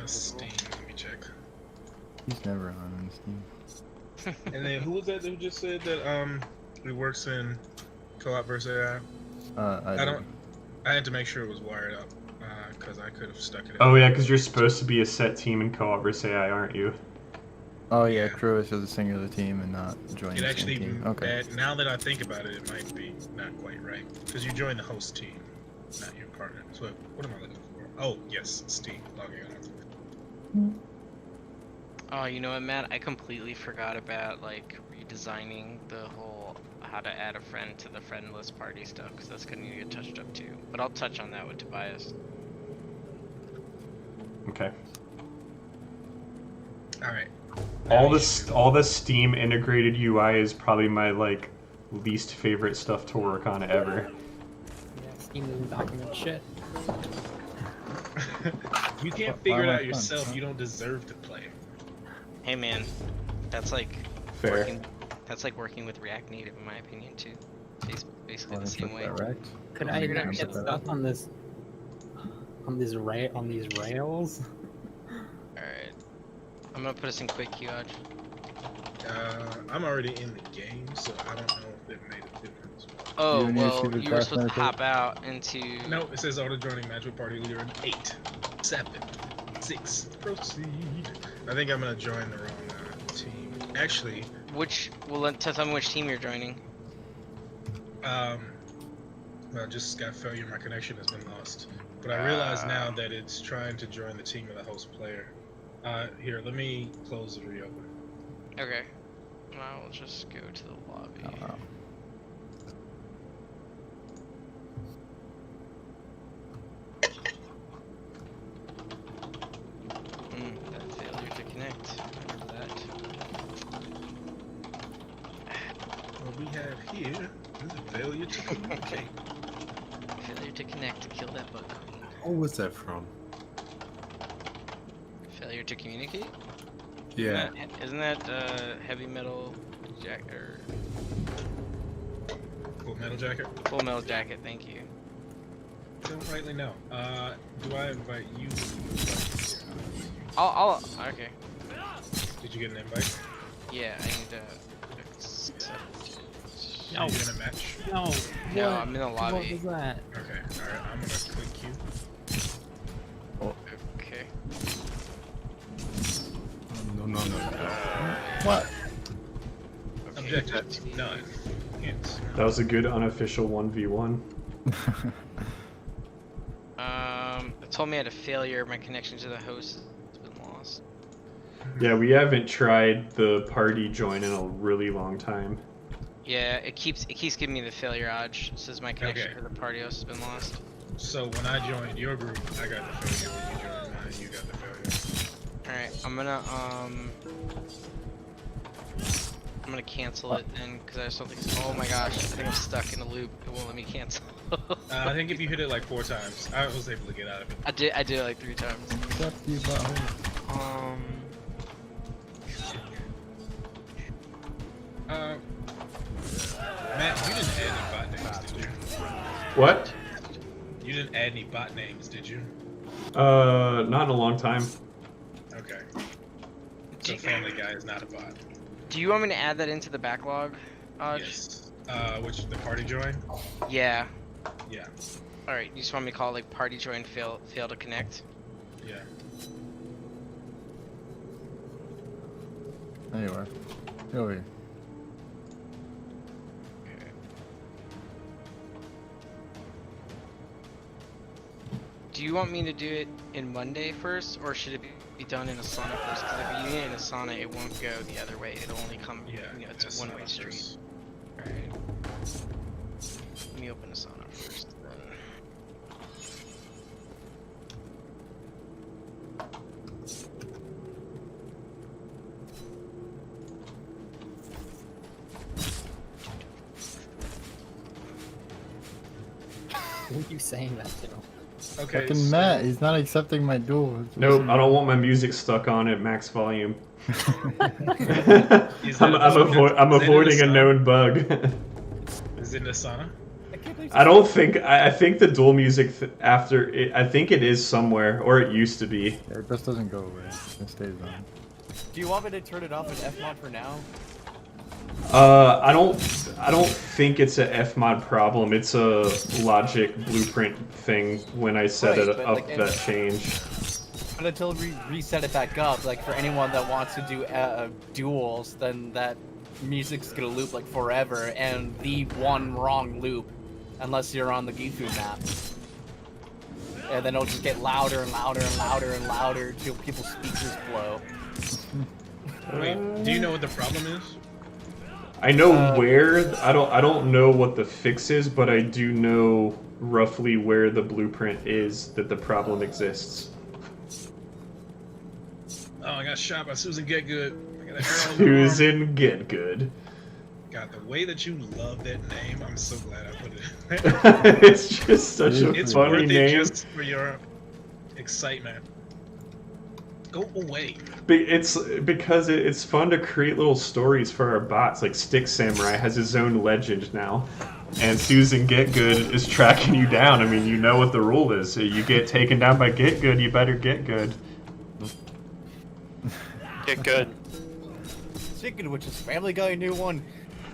Steam. Let me check. He's never on Steam. And then who was that who just said that he works in co-op versus AI? I don't. I had to make sure it was wired up because I could have stuck it in. Oh yeah, because you're supposed to be a set team in co-op versus AI, aren't you? Oh yeah, Yeah. true. It's just a singular team and not join It the actually, same team. Okay. now that I think about it, it might be not quite right because you join the host team, not your partner. So what am I looking for? Oh yes, Steam. Logging on. Oh, you know what, Matt? I completely forgot about like redesigning the whole how to add a friend to the friend list party stuff because that's gonna need to get touched up too. But I'll touch on that with Tobias. Okay. All right. All the Steam integrated UI is probably my like least favorite stuff to work on ever. Yeah, Steam doesn't document shit. You can't figure it out yourself. You don't deserve to play. Hey man, that's like Fair. working with React Native in my opinion too. It's basically the Wanna same put way. that right? Could I'll I figure it out not get yourself. stuck on these rails? Alright. I'm gonna put us in quick queue, Aj. I'm already in the game, so I don't know if it made a difference. Oh, You need to well, see the you were task supposed to manager? hop out into... No, it says auto joining match with party leader in 8, 7, 6. Proceed. I think I'm gonna join the wrong team. Actually, Well, tell me which team you're joining. well, just got failure. My connection has been lost. But I realize now that it's trying to join the team of the host player. Here, let me close and reopen. Okay. I'll just go to the lobby. Oh, That failure to connect. Remember that. What we have here is a failure to communicate. Failure to connect to kill that bug queen. What was that from? Failure to communicate? Yeah. Isn't that heavy metal jacket or Full metal jacket? full metal jacket? Thank you. Don't rightly know. Do I invite you? I'll okay. Did you get an invite? Yeah, I need to accept it. No. Are you in a match? No. No, what? I'm in the What lobby. was that? Okay, alright, I'm gonna click you. Okay. No. What? Objective none. Hence. That was a good unofficial 1v1. It told me I had a failure. My connection to the host has been lost. Yeah, we haven't tried the party join in a really long time. Yeah, it keeps giving me the failure odge. It says my connection Okay. to the party host has been lost. So when I joined your group, I got the failure. When you joined mine, you got the failure. Alright, I'm gonna cancel it then because I just don't think. Oh my gosh, I think I'm stuck in a loop. It won't let me cancel. I think if you hit it like 4 times, I was able to get out of it. I did it like 3 times. Accept you, butthole. Matt, you didn't add any bot names, did you? What? You didn't add any bot names, did you? Not in a long time. Okay. So Family Guy is not a bot. Do you want me to add that into the backlog, Aj? Yes. Which the party join? Yeah. Yeah. Alright, you just want me to call it like party join fail to connect? Yeah. There you are. Get over here. Okay. Do you want me to do it in Monday first, or should it be done in Asana first? Because if you do it in Asana, it won't go the other way. It'll only come, Yeah. it's that's a one-way not street. first. Alright. Let me open Asana first, then. Who are you saying that to? Okay. Fucking so- Matt, he's not accepting my duel. Nope, I don't want my music stuck on at max volume. Is I'm it in avoiding a Asana? known bug. Is it in Asana? I don't think. I think the dual music after it, I think it is somewhere, or it used to be. Yeah, it just doesn't go away. It stays on. Do you want me to turn it off in Fmod for now? I don't think it's a Fmod problem. It's a logic blueprint thing when I set Right, it but, up like, that change. But until we reset it back up, like for anyone that wants to do duels, then that music's gonna loop like forever, and the one wrong loop, unless you're on the Gifu map. And then it'll just get louder and louder and louder and louder till people's speakers blow. Wait, do you know what the problem is? I know where. I don't know what the fix is, but I do know roughly where the blueprint is that the problem exists. Oh, I got shot by Susan Get Good. I got a arrow in the arm. Susan Get Good. God, the way that you love that name, I'm so glad I put it. It's just such a It's funny worth it name. just for your excitement. Go away. It's because it's fun to create little stories for our bots. Like Stick Samurai has his own legend now, and Susan Get Good is tracking you down. I mean, you know what the rule is. You get taken down by Get Good, you better get good. Get good. Chicken, which is Family Guy new one.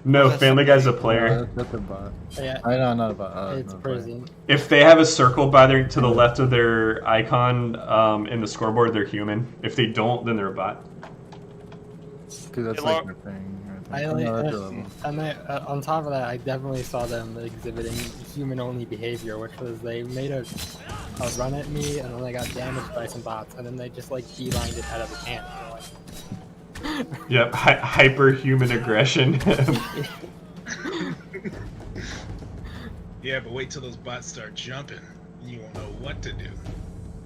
No, That's Family Guy's a player. No, that's a bot. Yeah, I know, not a bot. it's not a player. prison. If they have a circle by their to the left of their icon in the scoreboard, they're human. If they don't, then they're a bot. Because that's Hey, like Lar- the thing. I Oh, only, no, that's a level. and on top of that, I definitely saw them exhibiting human-only behavior, which was they made a run at me, and then they got damaged by some bots, and then they just like beelined it out of the camp. They're like, Yep, hyper-human aggression. Yeah, but wait till those bots start jumping. You won't know what to do.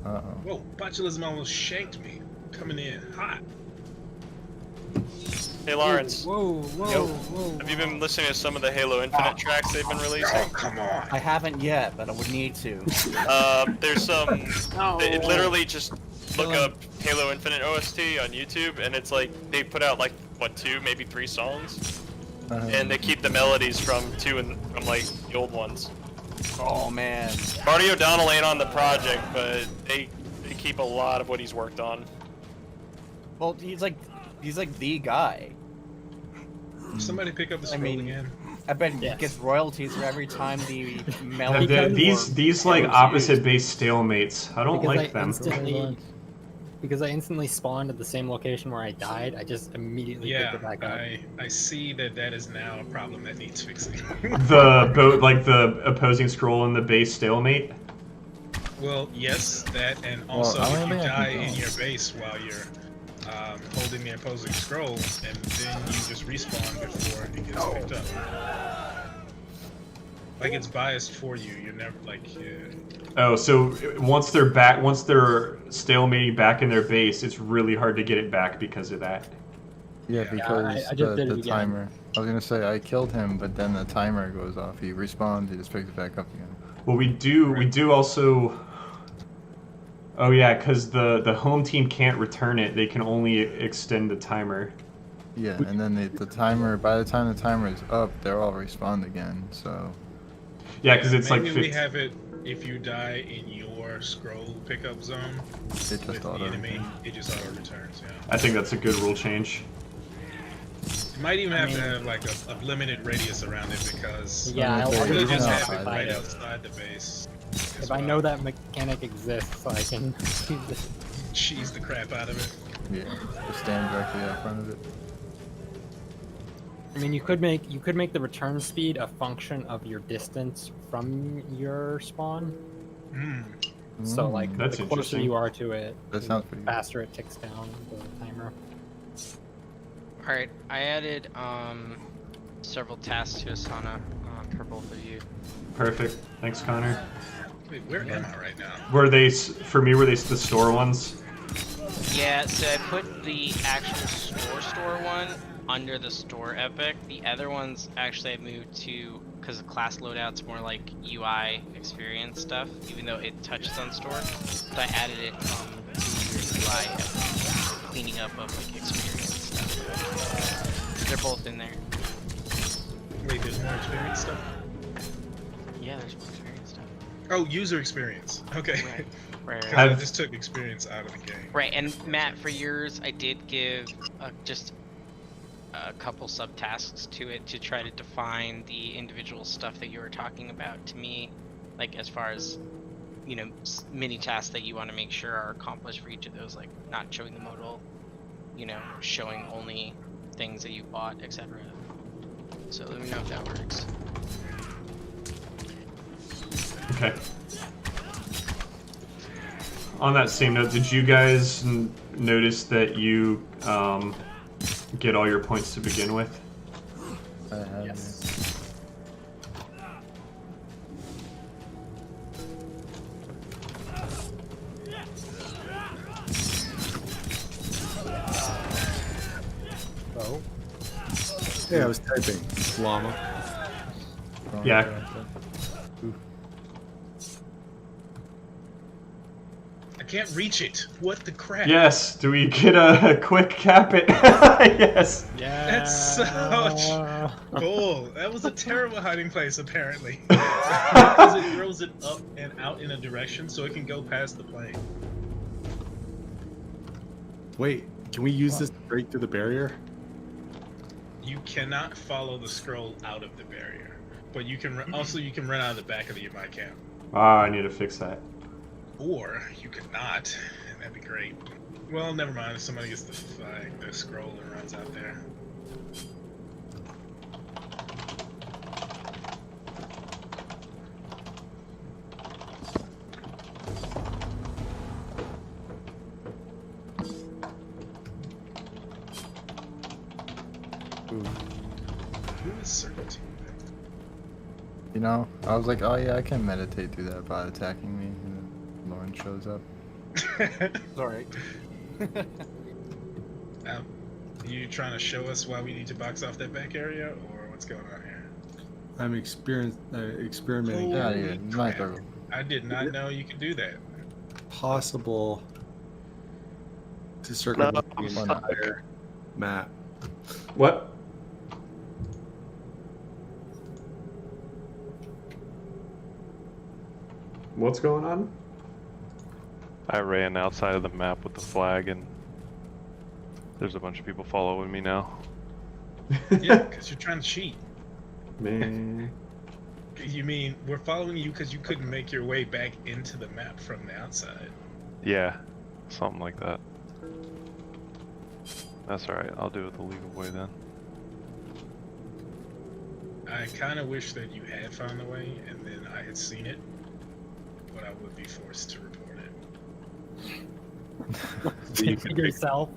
Uh-oh. Whoa, botulism almost shanked me. Coming in hot. Hey Lawrence, whoa, whoa, whoa. have you been listening to some of the Halo Infinite tracks they've been Oh, releasing? come on. I haven't yet, but I would need to. There's some. It literally just look up Halo Infinite OST on YouTube, and it's like they put out like what 2, maybe 3 songs, and they keep the melodies from like the old ones. Oh man. Marty O'Donnell ain't on the project, but they keep a lot of what he's worked on. Well, he's like the guy. Somebody pick up the scroll mean, again. I bet he Yes. gets royalties for every time the melody. These like opposite base stalemates. I don't Because like them. Because I instantly spawned at the same location where I died, I just immediately Yeah, picked it back up. I see that is now a problem that needs fixing. The opposing scroll and the base stalemate. Well, yes, that, and also I if don't you think I die can in go. your base while you're holding the opposing scroll, and then you just respawn before it gets picked up. Like it's biased for you. You're never like. Oh, so once they're stalemating back in their base, it's really hard to get it back because of that. Yeah, because I just did it the again. timer. I was gonna say I killed him, but then the timer goes off. He respawns, he just picks it back up again. Well, we do also. Oh yeah, because the home team can't return it. They can only extend the timer. Yeah, and then the timer. By the time the timer is up, they're all respawned again. So. Yeah, because it's maybe like we 50. have it if you die in your scroll pickup zone It just with the auto enemy, it just auto returns. Yeah. I think that's a good rule change. You might even have to have like a limited radius around it because Yeah, I'll you say could it's just not have it outside. right outside the base. If I know that mechanic exists, I can Cheese the crap out of it. Yeah, just stand directly out front of it. I mean, you could make the return speed a function of your distance from your spawn. So like, That's the closer interesting. you are to it, That the sounds pretty good. faster it ticks down the timer. Alright, I added several tasks to Asana for both of you. Perfect. Thanks, Connor. Wait, where am I right now? Were they for me? Were they the store ones? Yeah, so I put the actual store one under the store epic. The other ones actually I moved to because the class loadout's more like UI experience stuff, even though it touches on store. But I added it to your UI epic, cleaning up of like experience stuff. They're both in there. Wait, there's more experience stuff? Yeah, there's more experience stuff. Oh, user experience. Okay. Right. Because I just took experience out of the game. Right, and Matt, for yours, I did give just a couple subtasks to it to try to define the individual stuff that you were talking about to me, like as far as, you know, mini tasks that you want to make sure are accomplished for each of those, like not showing the modal, you know, showing only things that you bought, etc. So let me know if that works. Okay. On that same note, did you guys notice that you get all your points to begin with? I have Yes. Oh. Yeah, I was typing. Llama. it. Yeah. I can't reach it. What the crap? Yes. Do we get a quick cap it? Yes. Yeah. That's such bull. That was a terrible hiding place, apparently. Because it throws it up and out in a direction so it can go past the plane. Wait, can we use this to break through the barrier? You cannot follow the scroll out of the barrier, but you can also you can run out of the back of the Yamai camp, Ah, I need to fix that. or you could not, and that'd be great. Well, never mind. If somebody gets the scroll and runs out there. Who is Serpentine? You know, I was like, oh yeah, I can meditate through that by attacking me, and then Lauren shows up. Sorry. You trying to show us why we need to box off that back area, or what's going on here? I'm experimenting. Yeah, Holy yeah, crap. Hanako. I did not know you could do that. Possible to circumvent the I'm stuck. entire map. What? What's going on? I ran outside of the map with the flag, and there's a bunch of people following me now. Yeah, because you're trying to cheat. Man. You mean we're following you because you couldn't make your way back into the map from the outside? Yeah, something like that. That's alright, I'll do it the legal way then. I kind of wish that you had found the way and then I had seen it, but I would be forced to report So you can yourself.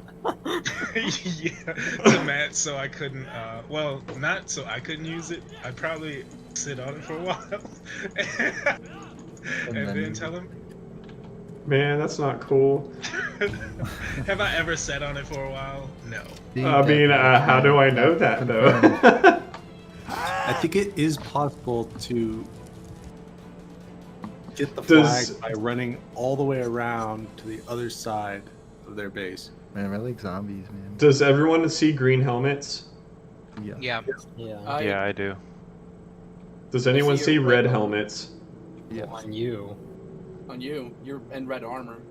it. Yeah, to Matt, so I couldn't. Well, not so I couldn't use it. I'd probably sit on it for a while and then tell him. Man, that's not cool. Have I ever sat on it for a while? No. I mean, how do I know that, though? I think it is possible to get the flag by running all the way around to the other side of their base. Man, I like zombies, man. Does everyone see green helmets? Yeah. Yeah. Yeah. Yeah, I do. Does anyone see see a red red helmets? Yeah. On you. On you, you're in red armor,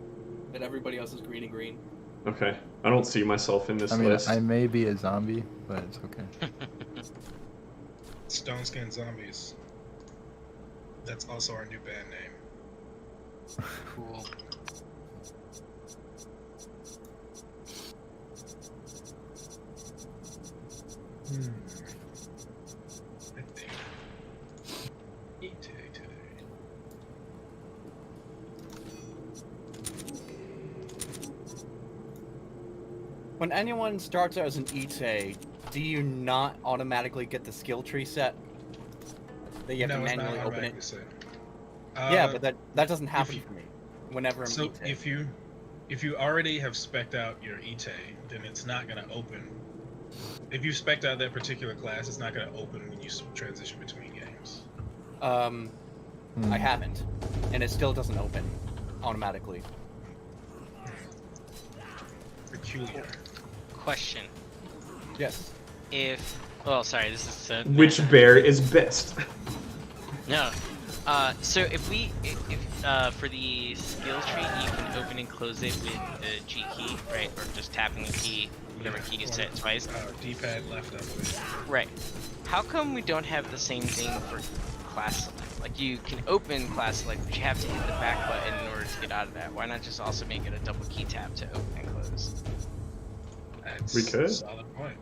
and everybody else is green and green. Okay. I don't see myself in this I mean, list. I may be a zombie, but it's okay. Stone Skin Zombies. That's also our new band name. Cool. I think. Eat today. When anyone starts out as an Ite, do you not automatically get the skill tree set? That you have to No, it's not manually open automatically it? set. Yeah, but that doesn't happen for me. Whenever I'm So Ite. if you already have spec'd out your Ite, then it's not gonna open. If you spec'd out that particular class, it's not gonna open when you transition between games. I haven't, and it still doesn't open automatically. Peculiar. Question. Yes. If... Oh, sorry, this is... Which bear is best? No. So if for the skills tree, you can open and close it with the G key, right? Or just tapping the key, whatever key you set twice. D-pad left, I believe. Right. How come we don't have the same thing for class select? Like you can open class select, but you have to hit the back button in order to get out of that. Why not just also make it a double key tap to open and close? That's We could. a solid point.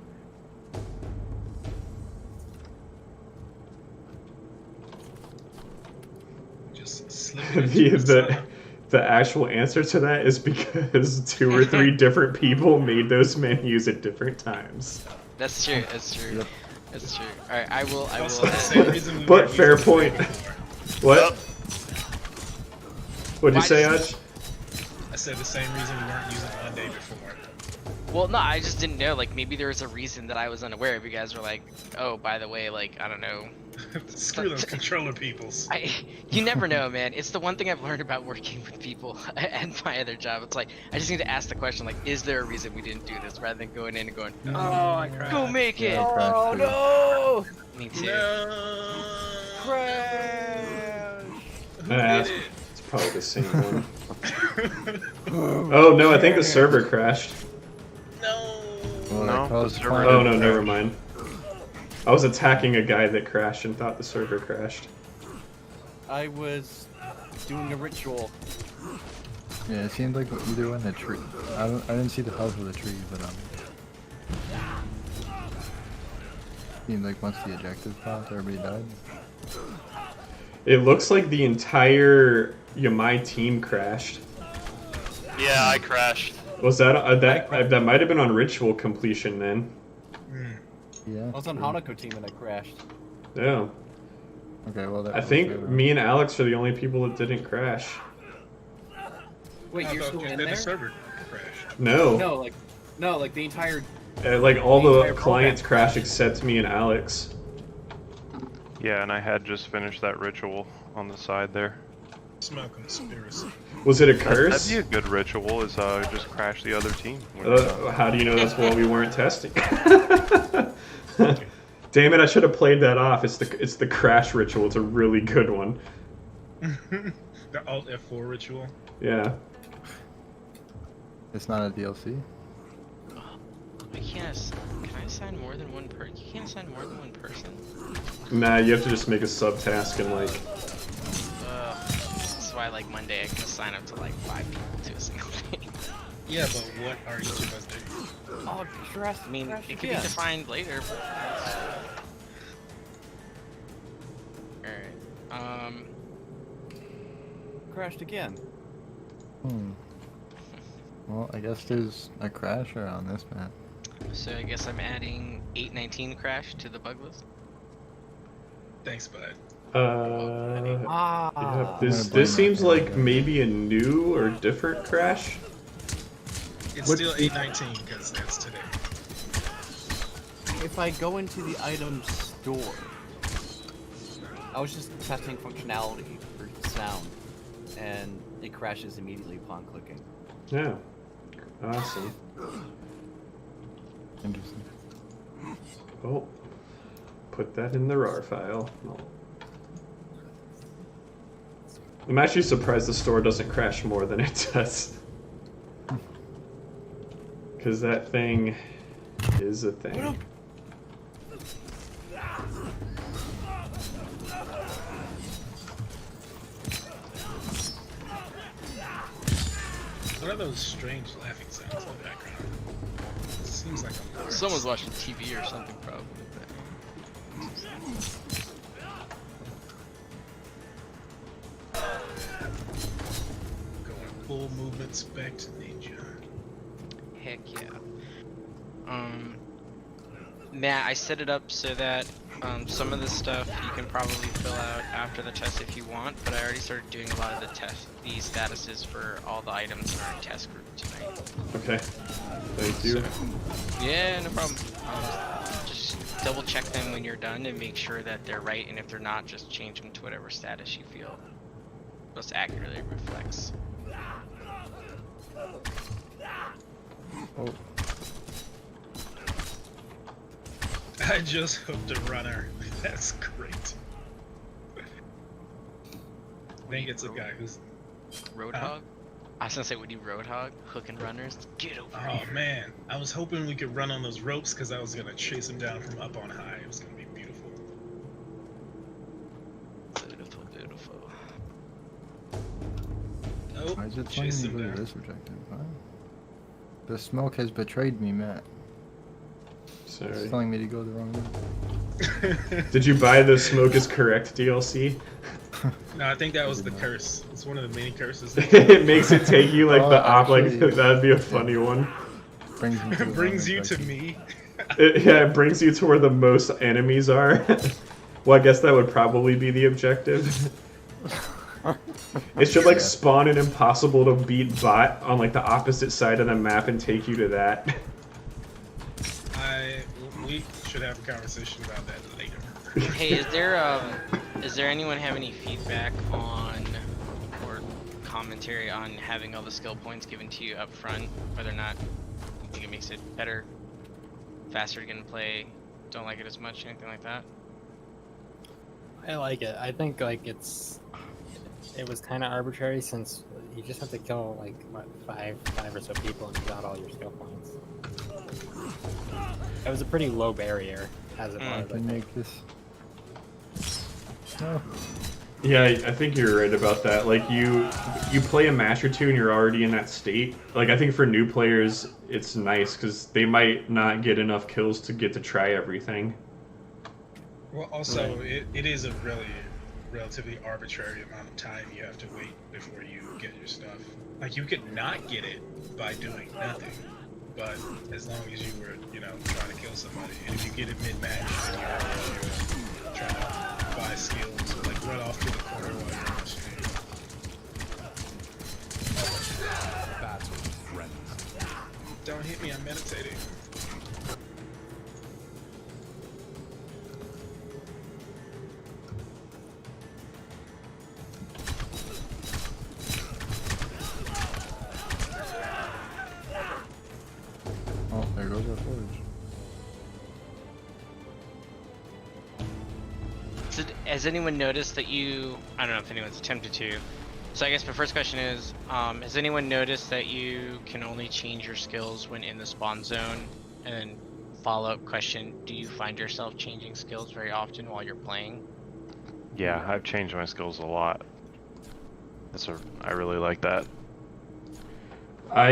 Just slip it into The actual answer to that is because 2 or 3 different people made those menus at different times. That's true. That's true. Yep. That's true. All right, I will. Also, the same reason we But weren't fair using Monday point. before. What? What'd you Why say, does- Hutch? I said the same reason we weren't using Monday before. Well, no, I just didn't know. Like maybe there was a reason that I was unaware of. You guys were like, oh, by the way, like I don't know. Screw those controller peoples. You never know, man. It's the one thing I've learned about working with people at my other job. It's like I just need to ask the question, like, is there a reason we didn't do this, rather than going in and going, Oh, I crashed. go make it. Yeah, I crashed Oh too. no! Me too. No. Crash! It's probably the same one. Oh no, I think the server crashed. No. Well, No, that caused the server- fire. Oh no, never mind. I was attacking a guy that crashed and thought the server crashed. I was doing a ritual. Yeah, it seemed like either one the tree. I didn't see the health of the tree, but seemed like once the objective popped, everybody died. It looks like the entire Yamai team crashed. Yeah, I crashed. Was that that might have been on ritual completion then? Yeah. I was on true. Hanako team and I crashed. Yeah. Okay, well that I was think good. me and Alex are the only people that didn't crash. Wait, I you're thought still you in said there? the server crashed. No. No, like the entire. Like all the entire clients program crashed except me and Alex. Yeah, and I had just finished that ritual on the side there. Smell conspiracy. Was it a That'd curse? be a good ritual, is just crash the other team. when it's done. How do you know that's what we weren't testing? Damn it! I should have played that off. It's the crash ritual. It's a really good one. The Alt F4 ritual. Yeah. It's not a DLC. I can't. Can I assign more than one person? You can't assign more than one person. Nah, you have to just make a subtask and like. That's why, like Monday, I can assign up to like 5 people to a single thing. Yeah, but what are each of us doing? Oh, dress. I mean, crash it could be again. defined later. Alright. Crashed again. Well, I guess there's a crasher on this map. So I guess I'm adding 819 crash to the bug list. Thanks, bud. Yeah, blame this seems that. like maybe a new or different crash. It's still 819 because that's today. If I go into the item store, I was just testing functionality for sound, and it crashes immediately upon clicking. Yeah. Awesome. Interesting. Oh. Put that in the RAR file. No. I'm actually surprised the store doesn't crash more than it does. Because that thing is a thing. What are those strange laughing sounds in the background? It seems like a Someone's watching TV or something, probably. going full movement spec to ninja. Heck yeah. Matt, I set it up so that some of the stuff you can probably fill out after the test if you want, but I already started doing a lot of the statuses for all the items in our test group tonight. Okay. Thank you. So, yeah, no problem. Just double check them when you're done and make sure that they're right, and if they're not, just change them to whatever status you feel most accurately reflects. Oh, I just hooked a runner. That's great. think it's a guy who's. Roadhog? I was gonna say, would you Roadhog? Hook and runners? Get over Oh here. man, I was hoping we could run on those ropes because I was gonna chase him down from up on high. It was gonna be beautiful. Beautiful, beautiful. Oh, Why is it telling chase me to him go to down. this objective? Huh? The smoke has betrayed me, Matt. It's Sorry. telling me to go the wrong way. Did you buy the Smoke is Correct DLC? No, I think that was the curse. It's one of the many curses. It makes it take you like Oh, the op. Like actually- that'd be a funny one. Brings me to the It brings wrong you to objective. me. It brings you to where the most enemies are. Well, I guess that would probably be the objective. It should like Yeah. spawn an impossible to beat bot on like the opposite side of the map and take you to that. We should have a conversation about that later. Hey, is there anyone have any feedback on, or commentary on having all the skill points given to you up front? Whether or not you think it makes it better, faster to get in play, don't like it as much, anything like that? I like it. I think like it was kind of arbitrary since you just have to kill like what, five or so people and you got all your skill points. It was a pretty low barrier as it I was. I can think. make this. No. Yeah, I think you're right about that. Like you play a match or two and you're already in that state. Like I think for new players, it's nice because they might not get enough kills to get to try everything. Well, also, it is a really relatively arbitrary amount of time you have to wait before you get your stuff. Like, you could not get it by doing nothing, but as long as you were, trying to kill somebody, and if you get it mid-match, then you have to try to buy skills, or, like, run off to the corner while you're on the stream. Don't hit me, I'm meditating. Oh, there goes our forge. So, has anyone noticed that you? I don't know if anyone's attempted to. So I guess my first question is, has anyone noticed that you can only change your skills when in the spawn zone? And then follow-up question: do you find yourself changing skills very often while you're playing? Yeah, I've changed my skills a lot. I really like that. I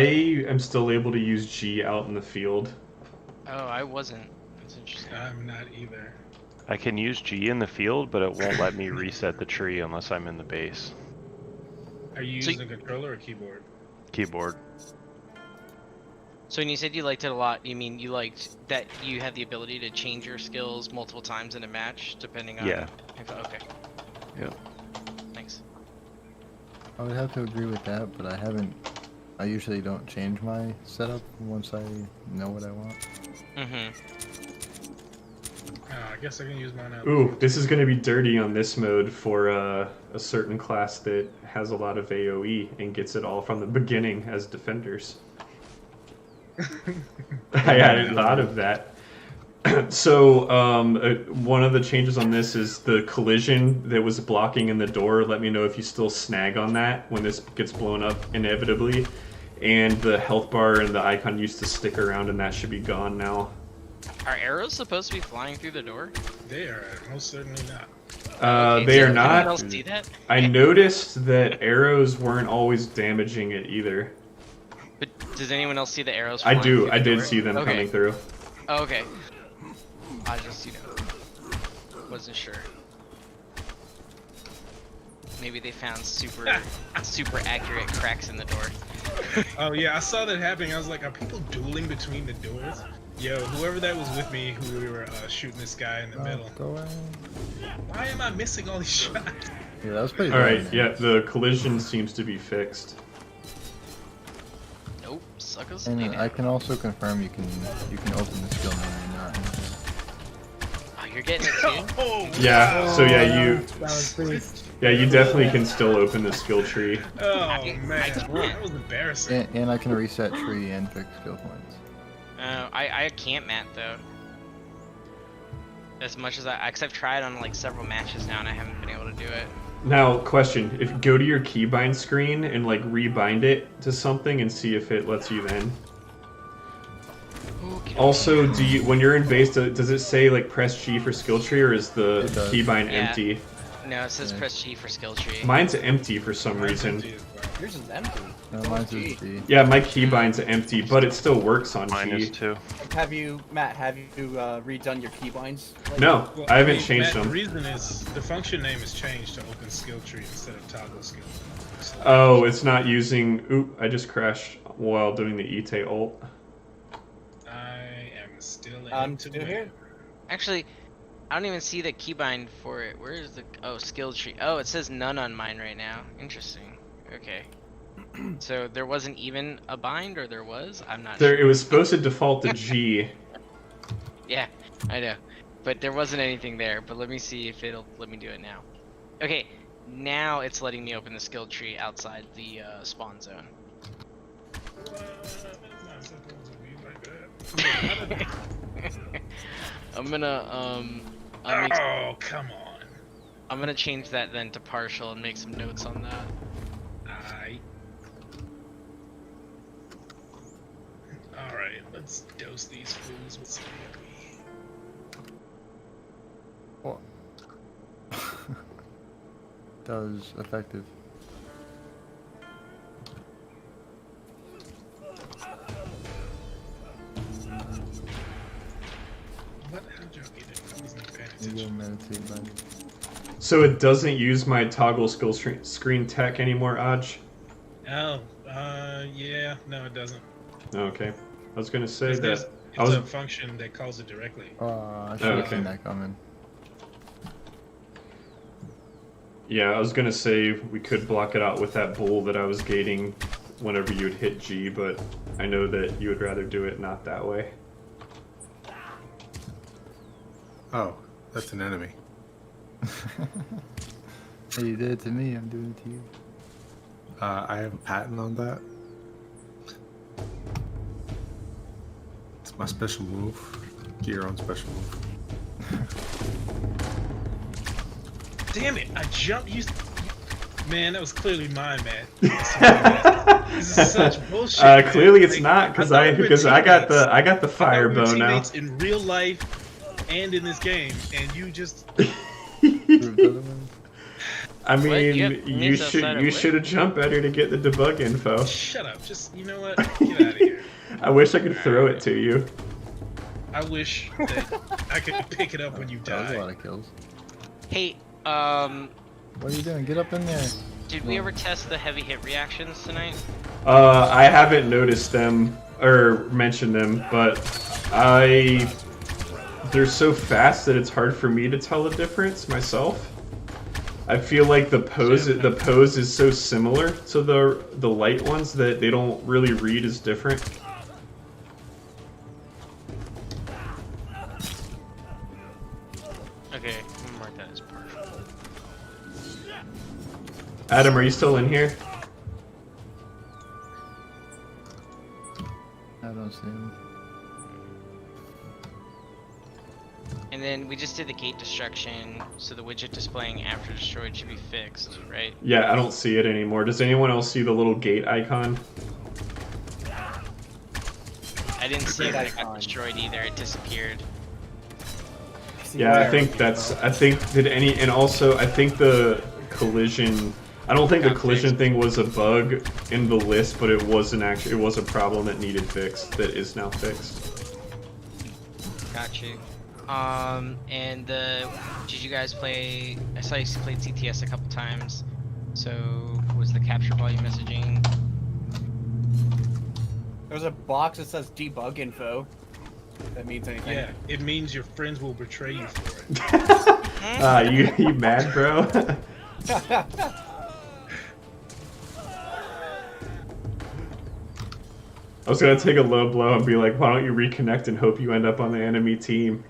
am still able to use G out in the field. Oh, I wasn't. That's interesting. I'm not either. I can use G in the field, but it won't let me reset the tree unless I'm in the base. Are you So using a controller or keyboard? Keyboard. So when you said you liked it a lot, you mean you liked that you had the ability to change your skills multiple times in a match, depending on... Yeah. Okay. Yep. Thanks. I would have to agree with that, but I usually don't change my setup once I know what I want. I guess I can use mine out. Ooh, this is going to be dirty on this mode for a certain class that has a lot of AoE and gets it all from the beginning as defenders. I hadn't thought of that. So, one of the changes on this is the collision that was blocking in the door. Let me know if you still snag on that when this gets blown up inevitably. And the health bar and the icon used to stick around, and that should be gone now. Are arrows supposed to be flying through the door? They are most certainly not. Okay, They did are anyone not. else see that? I noticed that arrows weren't always damaging it either. But does anyone else see the arrows I flying do. through the I did door? see them Okay. coming through. Oh, okay. I just, wasn't sure. Maybe they found super accurate cracks in the door. Oh yeah, I saw that happening. I was like, are people dueling between the doors? Yo, whoever that was with me, who we were shooting this guy in the middle. Go away. Why am I missing all these shots? Yeah, that was pretty All bad, right. man. Yeah, the collision seems to be fixed. Nope, suckers. And I can also confirm you can open the skill menu and not. Oh, you're getting it too? Oh, Yeah. So yeah, That was pretty. you definitely can still open the skill tree. oh I man, can't. that was embarrassing. And I can reset tree and fix skill points. I can't mat though. As much as because I've tried on like several matches now and I haven't been able to do it. Now, question: if go to your keybind screen and like rebind it to something and see if it lets you then. Okay. Also, do you when you're in base, does it say like press G for skill tree, or is the It does. keybind Yeah. empty? No, it says press G for skill tree. Mine's empty for some reason. Yours is empty. No, mine's just G. Yeah, my keybind's empty, but it still works on Mine is G. too. Have you, Matt? Have you redone your keybinds? lately? No, Well, I haven't mean, changed Matt, them. The reason is the function name is changed to open skill tree instead of toggle skill. Oh, it's not using. Oop! I just crashed while doing the Ite ult. I am still in. I'm still here. Actually, I don't even see the keybind for it. Where is the skill tree? Oh, it says none on mine right now. Interesting. Okay. So there wasn't even a bind, or there was? I'm not There, sure. it was supposed to default to G. Yeah, I know. But there wasn't anything there. But let me see if it'll let me do it now. Okay, now it's letting me open the skill tree outside the spawn zone. I'm gonna Oh, come on. I'm gonna change that then to partial and make some notes on that. Alright, let's dose these fools with some What? That was effective. What? How'd you get it? I wasn't paying You go attention. meditate, buddy. So it doesn't use my toggle skill screen tech anymore, Aj? Oh, yeah, no, it doesn't. Okay. I was gonna say There's- that. It's I was. a function that calls it directly. Oh, I should have okay. seen that coming. Yeah, I was gonna say we could block it out with that bull that I was gating whenever you would hit G, but I know that you would rather do it not that way. Oh, that's an enemy. Hey, you did it to me, I'm doing it to you. I have a patent on that. It's my special move. Get your own special move. Damn it! I jumped. Man, that was clearly mine, man. This is such bullshit. Man. Clearly it's Like, not because thought we were I got the teammates. fire I thought we were bow now. teammates in real life and in this game, and you just. Proved otherwise. I What? mean, You have teammates outside of you what? should have jumped better to get the debug info. Shut up. Just, you know what? Get out of here. I wish I could throw it to you. I wish that I could pick it up when you That was a lot die. of kills. Hey, What are you doing? Get up in there. did we ever test the heavy hit reactions tonight? I haven't noticed them or mentioned them, but they're so fast that it's hard for me to tell the difference myself. I feel like the pose is so similar to the light ones that they don't really read as different. Okay, I'm gonna mark that as partial. Adam, are you still in here? I don't see him. And then we just did the gate destruction, so the widget displaying after destroyed should be fixed, right? Yeah, I don't see it anymore. Does anyone else see the little gate icon? I didn't see it when it got icon. destroyed either, it disappeared. Yeah, I think and also I think the collision, I don't think the Got collision fixed. thing was a bug in the list, but it was it was a problem that needed fixed that is now fixed. Got you. And did you guys play, I saw you played CTS a couple times, so was the capture volume messaging? There's a box that says debug info. If that means anything. Yeah, it means your friends will betray you for it. You mad, bro? I was gonna take a low blow and be like, why don't you reconnect and hope you end up on the enemy team?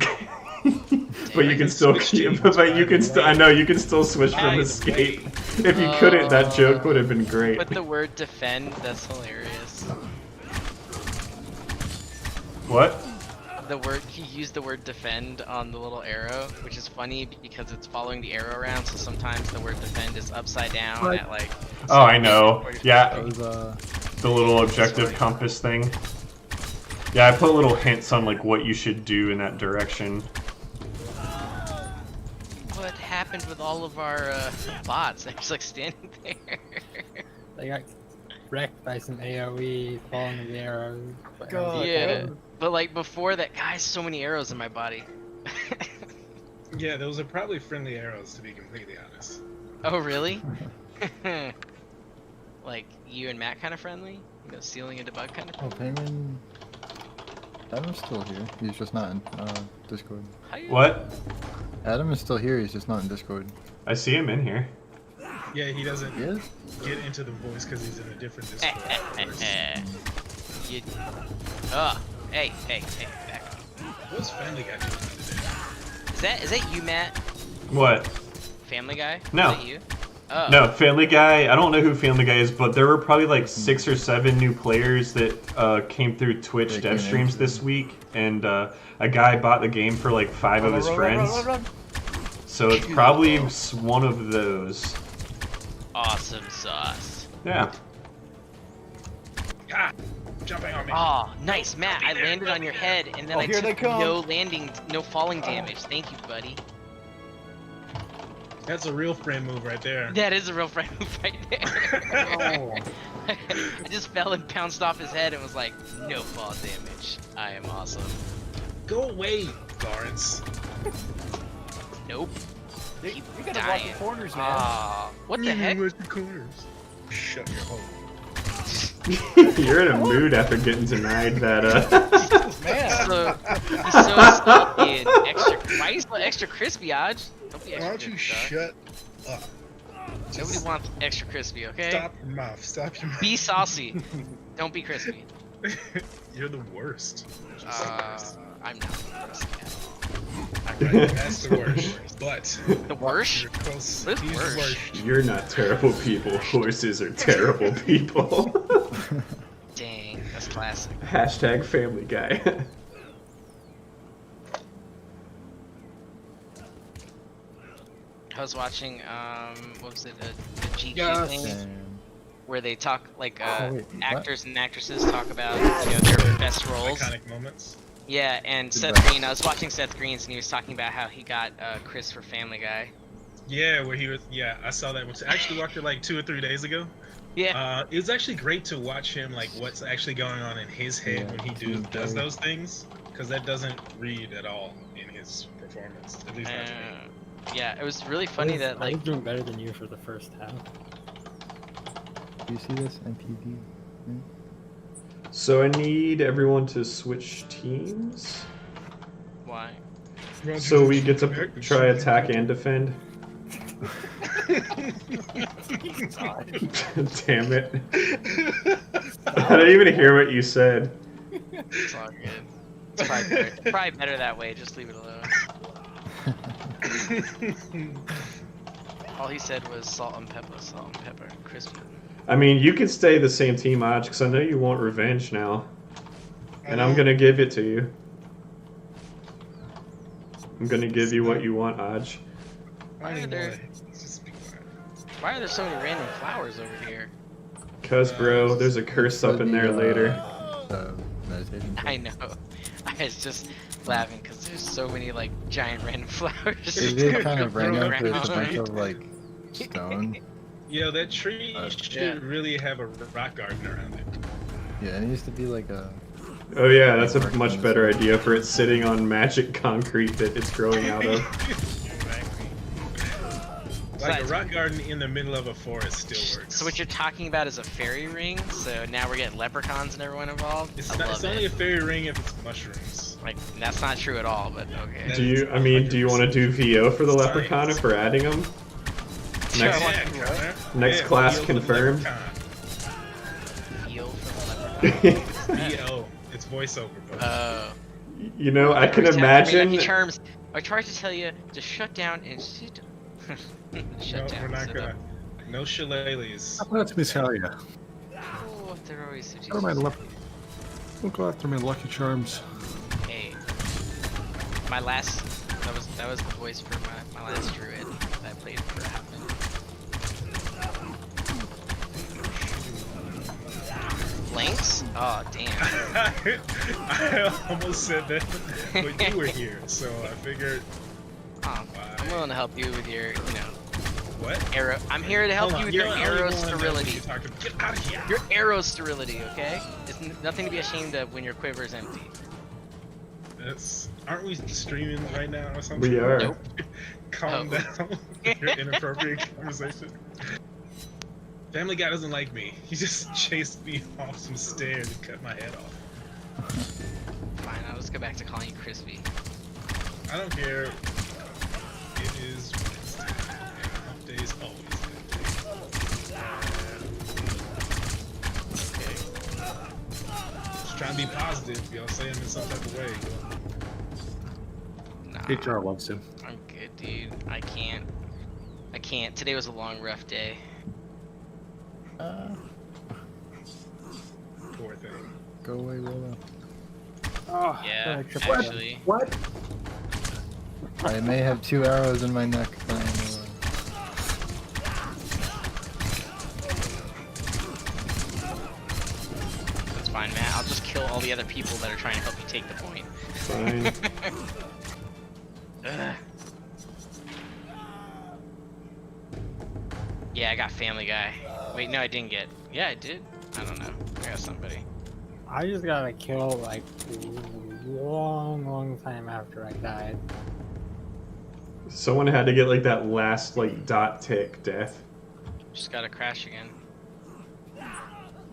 But you can still switch keep, teams, but you by can the still, way. I know you can still switch By from the escape. If you couldn't, that joke would have been great. But the word defend, that's hilarious. What? he used the word defend on the little arrow, which is funny because it's following the arrow around. So sometimes the word defend is upside down What? at like. Oh, I know. Yeah, That was the little objective compass thing. Yeah, I put little hints on like what you should do in that direction. What happened with all of our bots? They're just like standing there. They got wrecked by some AoE, falling in the arrows. God. Yeah, but like before that, guys, so many arrows in my body. Yeah, those are probably friendly arrows, to be completely honest. Oh really? Like you and Matt kind of friendly? You know, sealing a debug kind of Oh, friendly? Payman. Adam's still here. He's just not in Discord. How you- What? Adam is still here. He's just not in Discord. I see him in here. Yeah, he doesn't He is? get into the voice because he's in a different Discord. You... hey, back up. What's Family Guy doing today? Is that you, Matt? What? Family Guy? No. Is that you? Oh. No, Family Guy. I don't know who Family Guy is, but there were probably like 6 or 7 new players that came through Twitch They dev came streams in. this week, and a guy bought the game for like 5 of his friends. So it's probably one of those. Awesome sauce. Yeah. Ah! Jumping on me. Oh, nice, Matt. I landed on your head, and then Oh, I here they took come. no falling damage. Thank you, buddy. That's a real friend move right there. That is a real friend move right there. I just fell and bounced off his head and was like, no fall damage. I am awesome. Go away, Lawrence. Nope. You Keep gotta watch the dying. corners, man. Ah, what the heck? Where's the corners? Shut your hole. You're in a mood after getting denied that. Man. He's so salty and extra. Why are you so extra crispy, Aj? Don't be Why extra don't you crispy, dog. shut up? Nobody Just wants extra crispy, okay? stop your mouth. Stop your mouth. Be saucy. Don't be crispy. You're the worst. Just the worst. I'm not the worst. That's the worst. But The worst? you're close. What is He's the worst? worst. You're not terrible people. Horses are terrible people. Dang, that's classic. Hashtag Family Guy. I was watching, what was it, a GQ Yes. thing Damn. where they talk, like, Oh, wait, what? actors and actresses talk about, you know, their best roles. Iconic moments. Yeah, and The Seth best. Green, I was watching Seth Green's and he was talking about how he got Chris for Family Guy. Yeah, where he was. Yeah, I saw that. Which I actually watched it like 2 or 3 days ago. Yeah. It was actually great to watch him, like what's actually going on in his head Yeah, when he Steve does Carell. those things, because that doesn't read at all in his performance. At least not to me. Yeah, it was really funny that, I like, was doing better than you for the first half. Do you see this? MPD? So I need everyone to switch teams, why? so we get to try attack and defend. Damn it! I didn't even hear what you said. It's all good. It's probably better that way, just leave it alone. All he said was salt and pepper, crispy. I mean, you can stay the same team, Aj, because I know you want revenge now, and I'm gonna give it to you. I'm gonna give you what you want, Aj. I don't there- wanna- just be quiet. Why are there so many random flowers over here? Cause, bro, there's a curse up in there later. Meditation. I know. I was just laughing because there's so many like giant random flowers. It is kind of Throw random, around. but it's a bunch of like stone. Yo, that tree should Yeah. really have a rock garden around it. Yeah, it needs to be like a. Oh yeah, that's a much better idea for it sitting on magic concrete that it's growing out of. Like a Besides- rock garden in the middle of a forest still works. So what you're talking about is a fairy ring. So now we're getting leprechauns and everyone involved. It's, I not, love it's it. only a fairy ring if it's mushrooms. Like that's not true at all, but okay. Do you? I mean, do you want to do VO for the leprechaun if we're adding them? Sure, Next, why Yeah, Connor. next Yeah, class Feel the confirmed. leprechaun. Feel for the leprechaun. VO. It's voiceover, but You know, I can Every time imagine. Lucky Charms. I tried to tell you to shut down and sit. Shut no, down. we're not sit gonna. up. No shillelaghs. Stop after me, tell ya. Oh, they're always so Go to my juicy. Don't go after my Lucky Charms. Hey, my last that was the voice for my last druid that I played for half a minute. Flanks? Oh damn. I almost said that, but you were here, so I figured. Oh, I'm willing to help you with your, What? arrow. I'm here to help Hold you on, with you your know, I don't arrow even wanna know what sterility. you're talking about. Get out of here! Your arrow sterility, okay? It's nothing to be ashamed of when your quiver is empty. Aren't we streaming right now or something? We are. Nope. Calm Oh. down. Your inappropriate conversation. Family Guy doesn't like me. He just chased me off some stairs and cut my head off. Fine, I'll just go back to calling you Crispy. I don't care. It is Wednesday. Hump day is always good day. Okay. Just trying to be positive. Y'all say him in some type of way. Nah, HR loves him. I'm good, dude. I can't. Today was a long, rough day. Poor thing. Go away, Willow. Oh, Yeah, triple kill. actually. What? I may have 2 arrows in my neck, but I'm That's fine, Matt. I'll just kill all the other people that are trying to help you take the point. Fine. Ugh. Yeah, I got Family Guy. Wait, no, I didn't get. Yeah, I did. I don't know. I got somebody. I just got a kill like long time after I died. Someone had to get like that last like dot tick death. Just gotta crash again.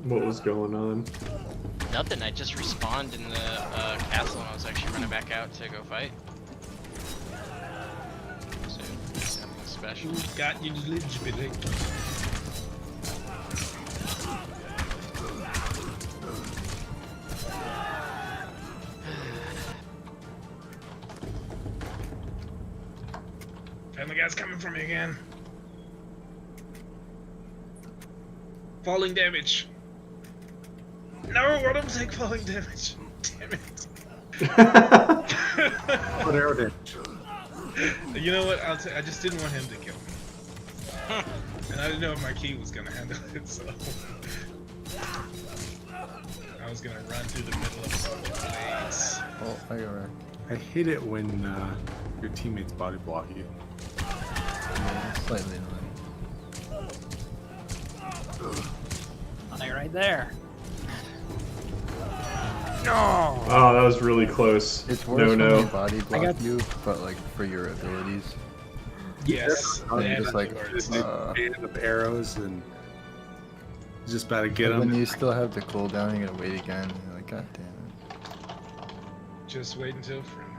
What was going on? Nothing. I just respawned in the castle and I was actually running back out to go fight. So, nothing special. Got you eligibility. Family Guy's coming for me again. Falling damage. No, I don't take falling damage. Damn it. What arrow damage? You know what? I just didn't want him to kill me. And I didn't know if my key was gonna handle it, so I was gonna run through the middle of a bunch of blades. Oh, I got wrecked. I hate it when your teammates body block you. Yeah, slightly annoying. Like right there. Oh, that was really close. It's worse No, when they no. body block got- you, but like for your abilities. Yes, I'm that just is like, the worst. Band of arrows and you just about to get When them. you still have the cooldown, you gotta wait again. You're like, god damn it. Just wait until friendly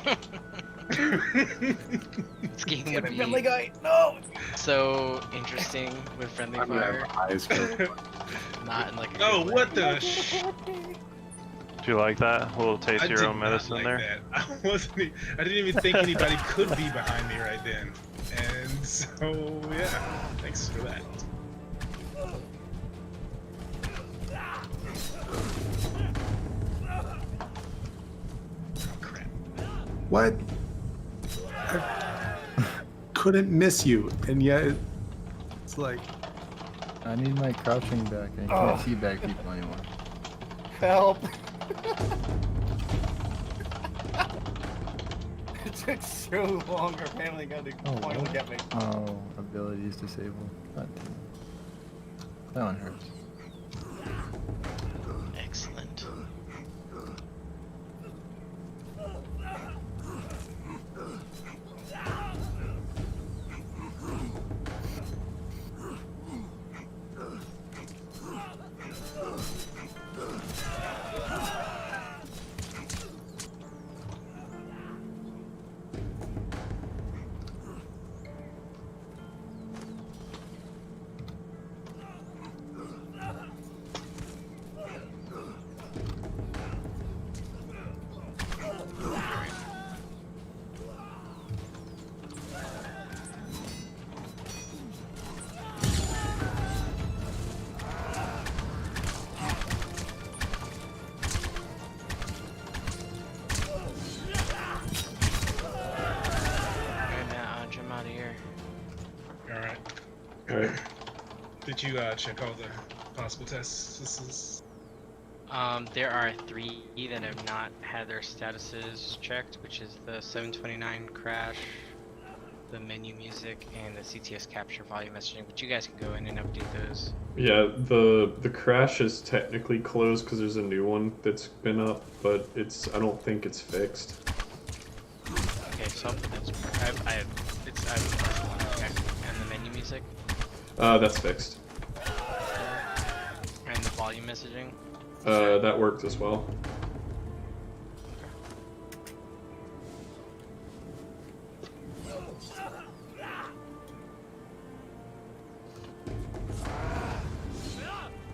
fire. This game would be Family Guy, no! so interesting with Friendly I'm gonna Fire. have eyes go. Not in like a Oh, good way. what the sh... Do you like that? A little taste I of your did own not medicine like there? that. I didn't even think anybody could be behind me right then. And so, yeah, thanks for that. Oh, crap. What? I couldn't miss you, and yet it's like I need my crouching back. I can't teabag people anymore. Help! It took so long for Family Guy to Oh, finally what? get me. Oh, abilities disabled. God damn it. That one hurts. Excellent. Did you check all the possible tests? This is... There are 3 that have not had their statuses checked, which is the 729 crash, the menu music, and the CTS capture volume messaging. But you guys can go in and update those. Yeah, the crash is technically closed because there's a new one that's been up, but I don't think it's fixed. Okay, so I'll put those. I have the first one. Okay, and the menu music. That's fixed. And the volume messaging. That worked as well.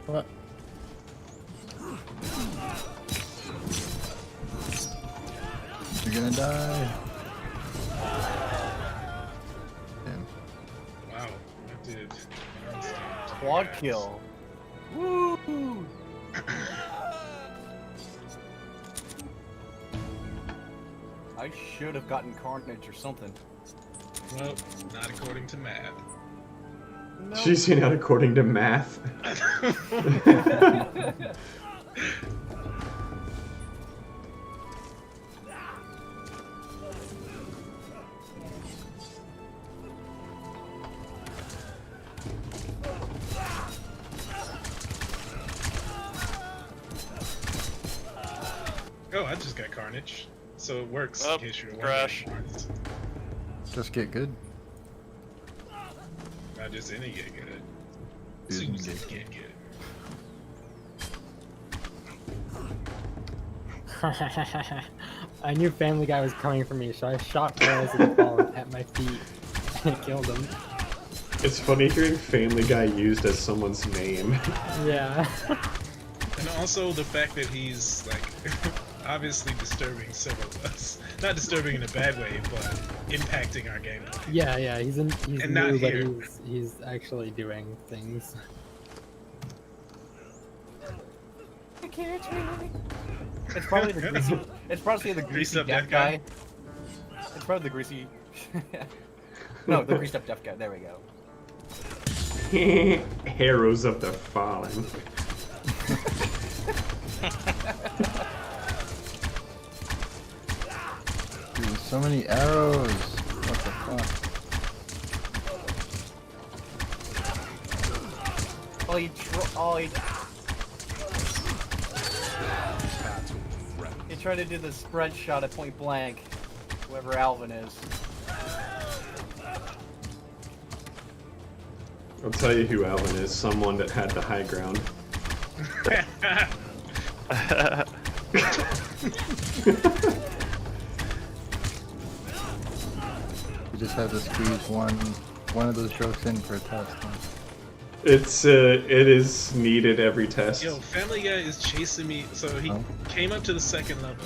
What? You're gonna die. Damn. Wow, that did. Quad kill. Woo! I should have gotten Carnage or something. Well, not according to Matt. No. She's not according to math. Oh, I just got Carnage. So it works Oh, in case you're crash. wondering. Just get good. Not just any get good. Dude, Susan get get good. I knew Family Guy was coming for me, so I shot arrows at the ball at my feet and killed him. It's funny hearing Family Guy used as someone's name. Yeah. And also the fact that he's like obviously disturbing several of us. Not disturbing in a bad way, but impacting our gameplay. Yeah, he's And not new, but here. he's actually doing things. It's probably the greasy. It's probably the Greased greasy up deaf deaf guy? guy. It's probably the greasy. No, the greased up deaf guy. There we go. Heroes of the Fallen. Dude, so many arrows. What the fuck? He tried to do the spread shot at point blank. Whoever Alvin is. I'll tell you who Alvin is. Someone that had the high ground. You just have to squeeze one of those jokes in per test. Huh? It is needed every test. Yo, Family Guy is chasing me. So he Oh. came up to the second level.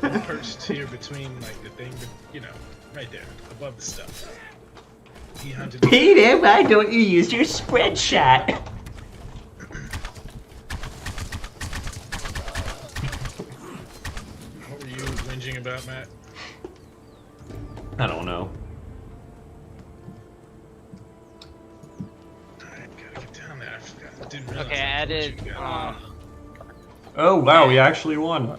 I'm perched here between like the thing, you know, right there, above the stuff. He hunted me. Peter, why don't you use your spread shot? What were you whinging about, Matt? I don't know. Alright, gotta get down there. I forgot. I didn't realize Okay, I how much added. you got. Oh wow, we actually won.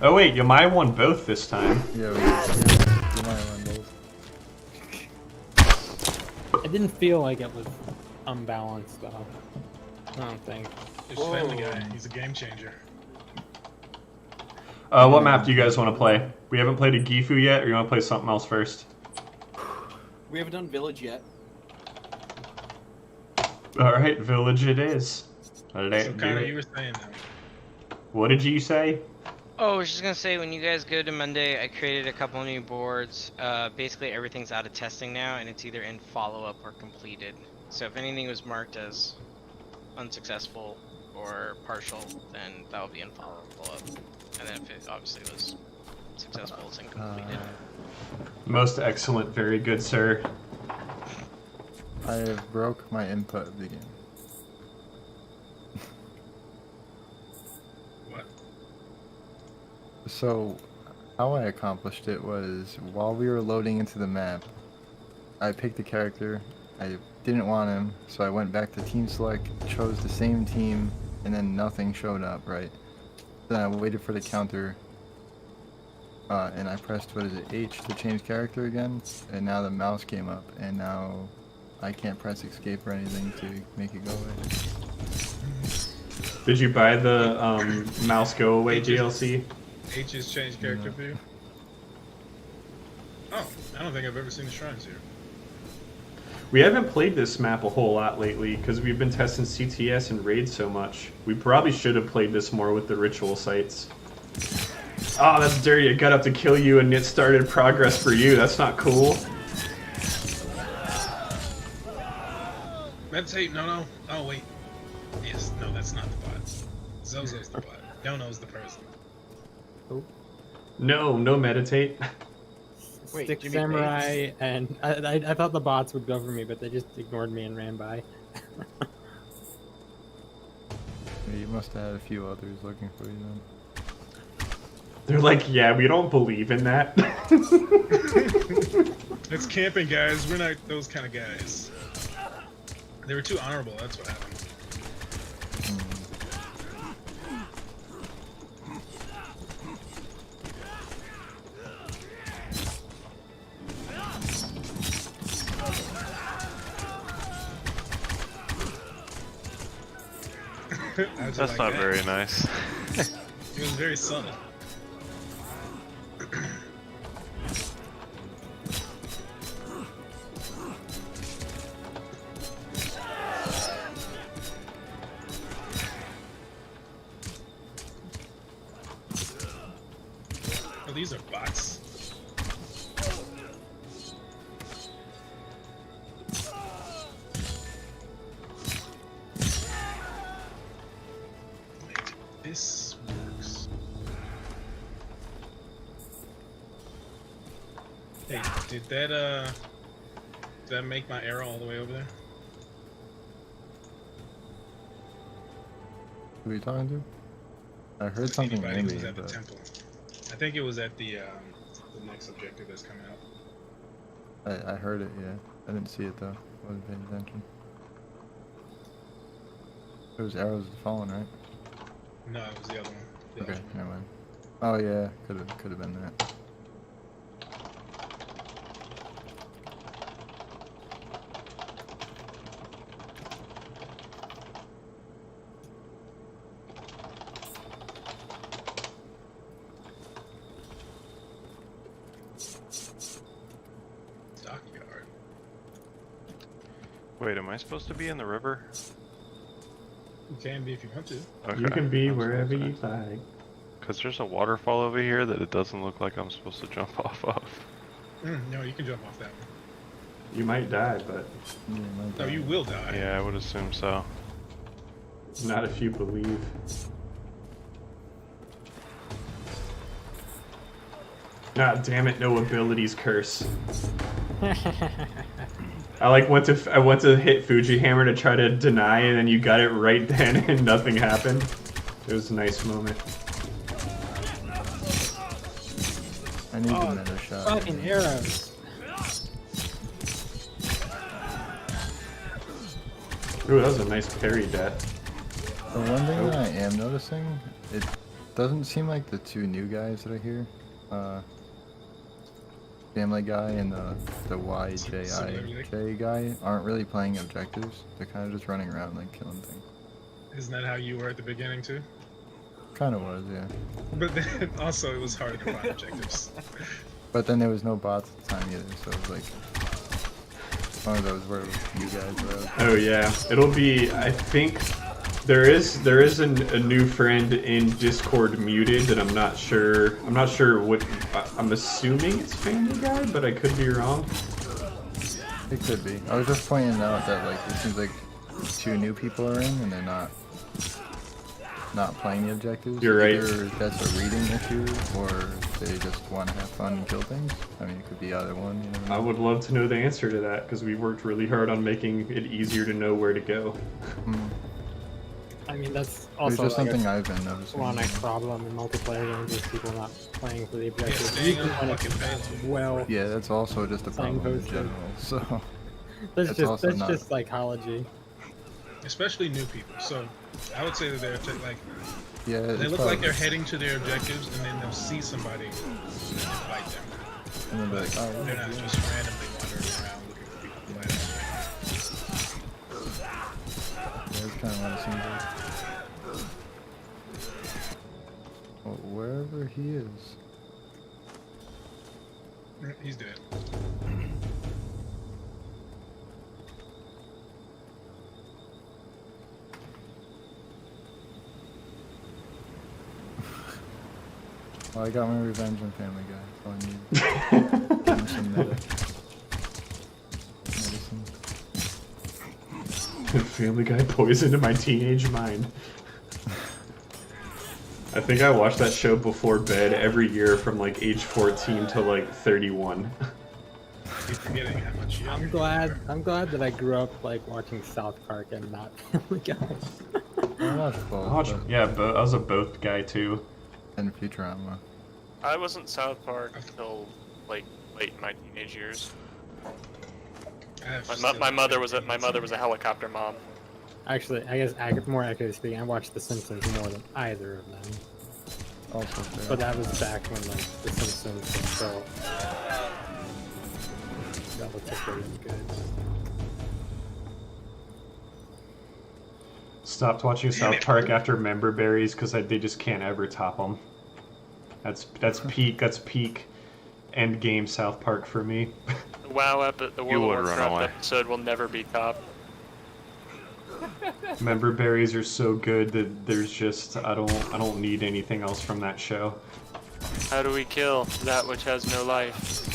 Oh wait, Yamai won both this time. Yeah, you might run both. It didn't feel like it was unbalanced though. I don't think. It's Family Guy. He's a game changer. What map do you guys want to play? We haven't played a Gifu yet, or you want to play something else first? We haven't done Village yet. Alright, Village it is. Let's So do Connor, it. you were saying that. What did you say? Oh, I was just gonna say, when you guys go to Monday, I created a couple new boards. Basically, everything's out of testing now, and it's either in follow-up or completed. So if anything was marked as unsuccessful or partial, then that will be in follow-up. And then if it obviously was successful, it's in completed. Most excellent, very good, sir. I have broke my input of the game. What? So, how I accomplished it was while we were loading into the map, I picked a character, I didn't want him, so I went back to team select, chose the same team, and then nothing showed up, right? Then I waited for the counter, and I pressed, what is it, H to change character again, and now the mouse came up, and now I can't press escape or anything to make it go away. Did you buy the mouse go away DLC? H has changed character for you? Oh, I don't think I've ever seen the shrines here. We haven't played this map a whole lot lately because we've been testing CTS and Raid so much. We probably should have played this more with the ritual sites. Oh, that's dirty. It got up to kill you and it started progress for you. That's not cool. Meditate, no. Oh, wait. Yes, no, that's not the bot. Zozo's the bot. Dono's the person. No meditate. Wait, Stick Jimmy Samurai, and I thought the bots would go for me, but they just ignored me and ran by. You must have had a few others looking for you then. They're like, yeah, we don't believe in that. It's camping, guys. We're not those kind of guys. They were too honorable, that's what happened. That's not very nice. It was very subtle. Oh, these are bots. This works. Hey, did that make my arrow all the way over there? Who are you talking to? I heard something Anybody in who me, was at the but temple. I think it was at the next objective that's coming up. I heard it, yeah. I didn't see it though. I wasn't paying attention. It was arrows falling, right? No, it was the other one. The Okay, other one. never mind. Oh yeah, could have been that. Dockyard. Wait, am I supposed to be in the river? You can be if you want to. Okay. You can be wherever you like. Because there's a waterfall over here that it doesn't look like I'm supposed to jump off of. No, you can jump off that one. You might die, but Yeah, No, you will die. Yeah, I would assume so. not if you believe. Ah, damn it! No abilities curse. I went to hit Fuji Hammer to try to deny, and then you got it right then, and nothing happened. It was a nice moment. I need another shot. Fucking arrows. Ooh, that was a nice parry death. The one thing that I am noticing, it doesn't seem like the two new guys that are here, Family Guy and the YJIJ guy, aren't really playing objectives. They're kind of just running around like killing things. Isn't that how you were at the beginning too? Kind of was, yeah. But then also it was harder to find objectives. But then there was no bots at the time either, so it was like one of those where you guys were. Oh yeah, it'll be. I think there is a new friend in Discord muted that I'm not sure. I'm not sure what. I'm assuming it's Family Guy, but I could be wrong. It could be. I was just pointing out that like it seems like two new people are in and they're not playing the objectives. You're right. Either that's a reading issue or they just want to have fun and kill things. I mean, it could be either one. You know. I would love to know the answer to that because we worked really hard on making it easier to know where to go. I mean, that's It's also just like something a I've been noticing. chronic problem in multiplayer games is people not playing for the objectives. staying Even on when it's fucking path. well. Yeah, that's also just a problem in Signposted. general. So That's also that's not- just psychology. Especially new people. So I would say that they're like Yeah, they it's look like probably- they're heading to their objectives, and then they'll see somebody and fight them. and they'll be like, oh, They're not just randomly wandering around looking for people to fight. yeah, that's kind of what it seems like. Well, wherever he is. He's dead. Well, I got my revenge on Family Guy. That's all I need. Give him some medicine. Family Guy poisoned my teenage mind. I think I watched that show before bed every year from like age 14 to like 31. Keep forgetting how much younger I'm glad that I grew up like watching South Park and not Family Guy. I watched both, I watched, but- yeah, I was a both guy too. and Futurama. I wasn't South Park until like late in my teenage years. My mother was a helicopter mom. Actually, I guess more accurately speaking, I watched The Simpsons more than either of them. Also fair. But that was back when like The Simpsons was still relatively good. Stopped watching South Park after Member Berries because they just can't ever top them. That's peak end game South Park for me. The WoW the You World of would run Warcraft away. episode will never be top. Member Berries are so good that there's just I don't need anything else from that show. How do we kill that which has no life?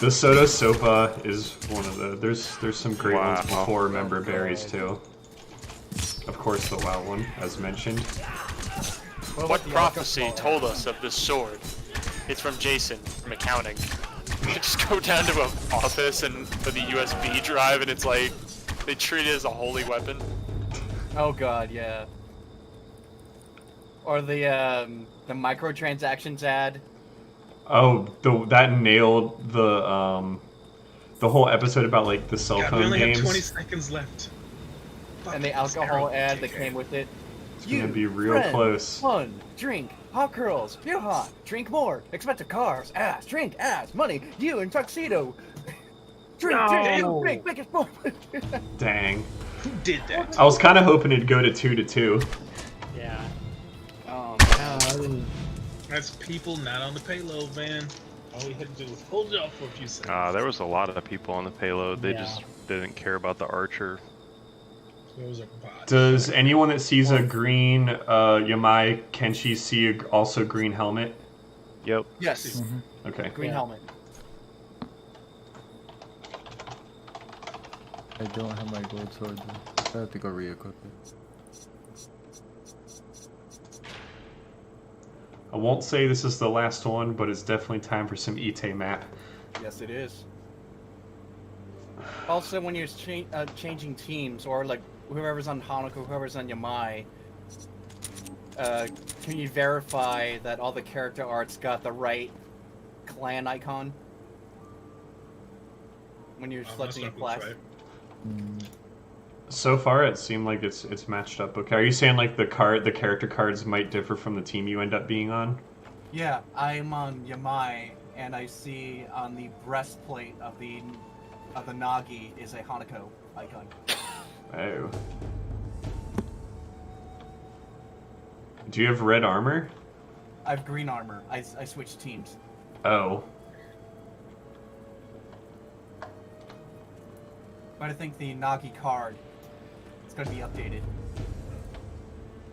The Soda Sopa is one of the there's some great ones Wow. before Member Berries too. Of course the WoW one, as mentioned. What prophecy told us of this sword? It's from Jason from accounting. You just go down to an office and with a USB drive, and it's like they treat it as a holy weapon. Oh god, yeah. Or the microtransactions ad. Oh, that nailed the whole episode about like the cell God, phone we only games. have 20 seconds left. And the Fuck, alcohol Sarah, ad take that care. came with it. It's gonna be real close. Fun, drink, hot girls, you're hot, drink more, expensive cars, ass, drink, ass, money, you in tuxedo. Drink, drink, make it fun. Dang. Who did that? I was kind of hoping it'd go to 2-2. Yeah. Um, I didn't. That's people not on the payload, man. All we had to do was hold it off for a few seconds. There was a lot of people on the payload. They Yeah. just didn't care about the archer. Those are bots. Does anyone that sees a green Yamai Kenshi see also green helmet? Yep. yes, Okay. green Yeah. helmet. I don't have my gold sword though. I have to go re-equip it. I won't say this is the last one, but it's definitely time for some Ite map. Yes, it is. Also, when you're changing teams, or like whoever's on Hanako, whoever's on Yamai, can you verify that all the character arts got the right clan icon? When you're selecting a class? So far, it seemed like it's matched up. Okay, are you saying like the character cards might differ from the team you end up being on? Yeah, I'm on Yamai, and I see on the breastplate of the Nagi is a Hanako icon. Oh. Do you have red armor? I have green armor. I switched teams. Oh. But I think the Nagi card is going to be updated.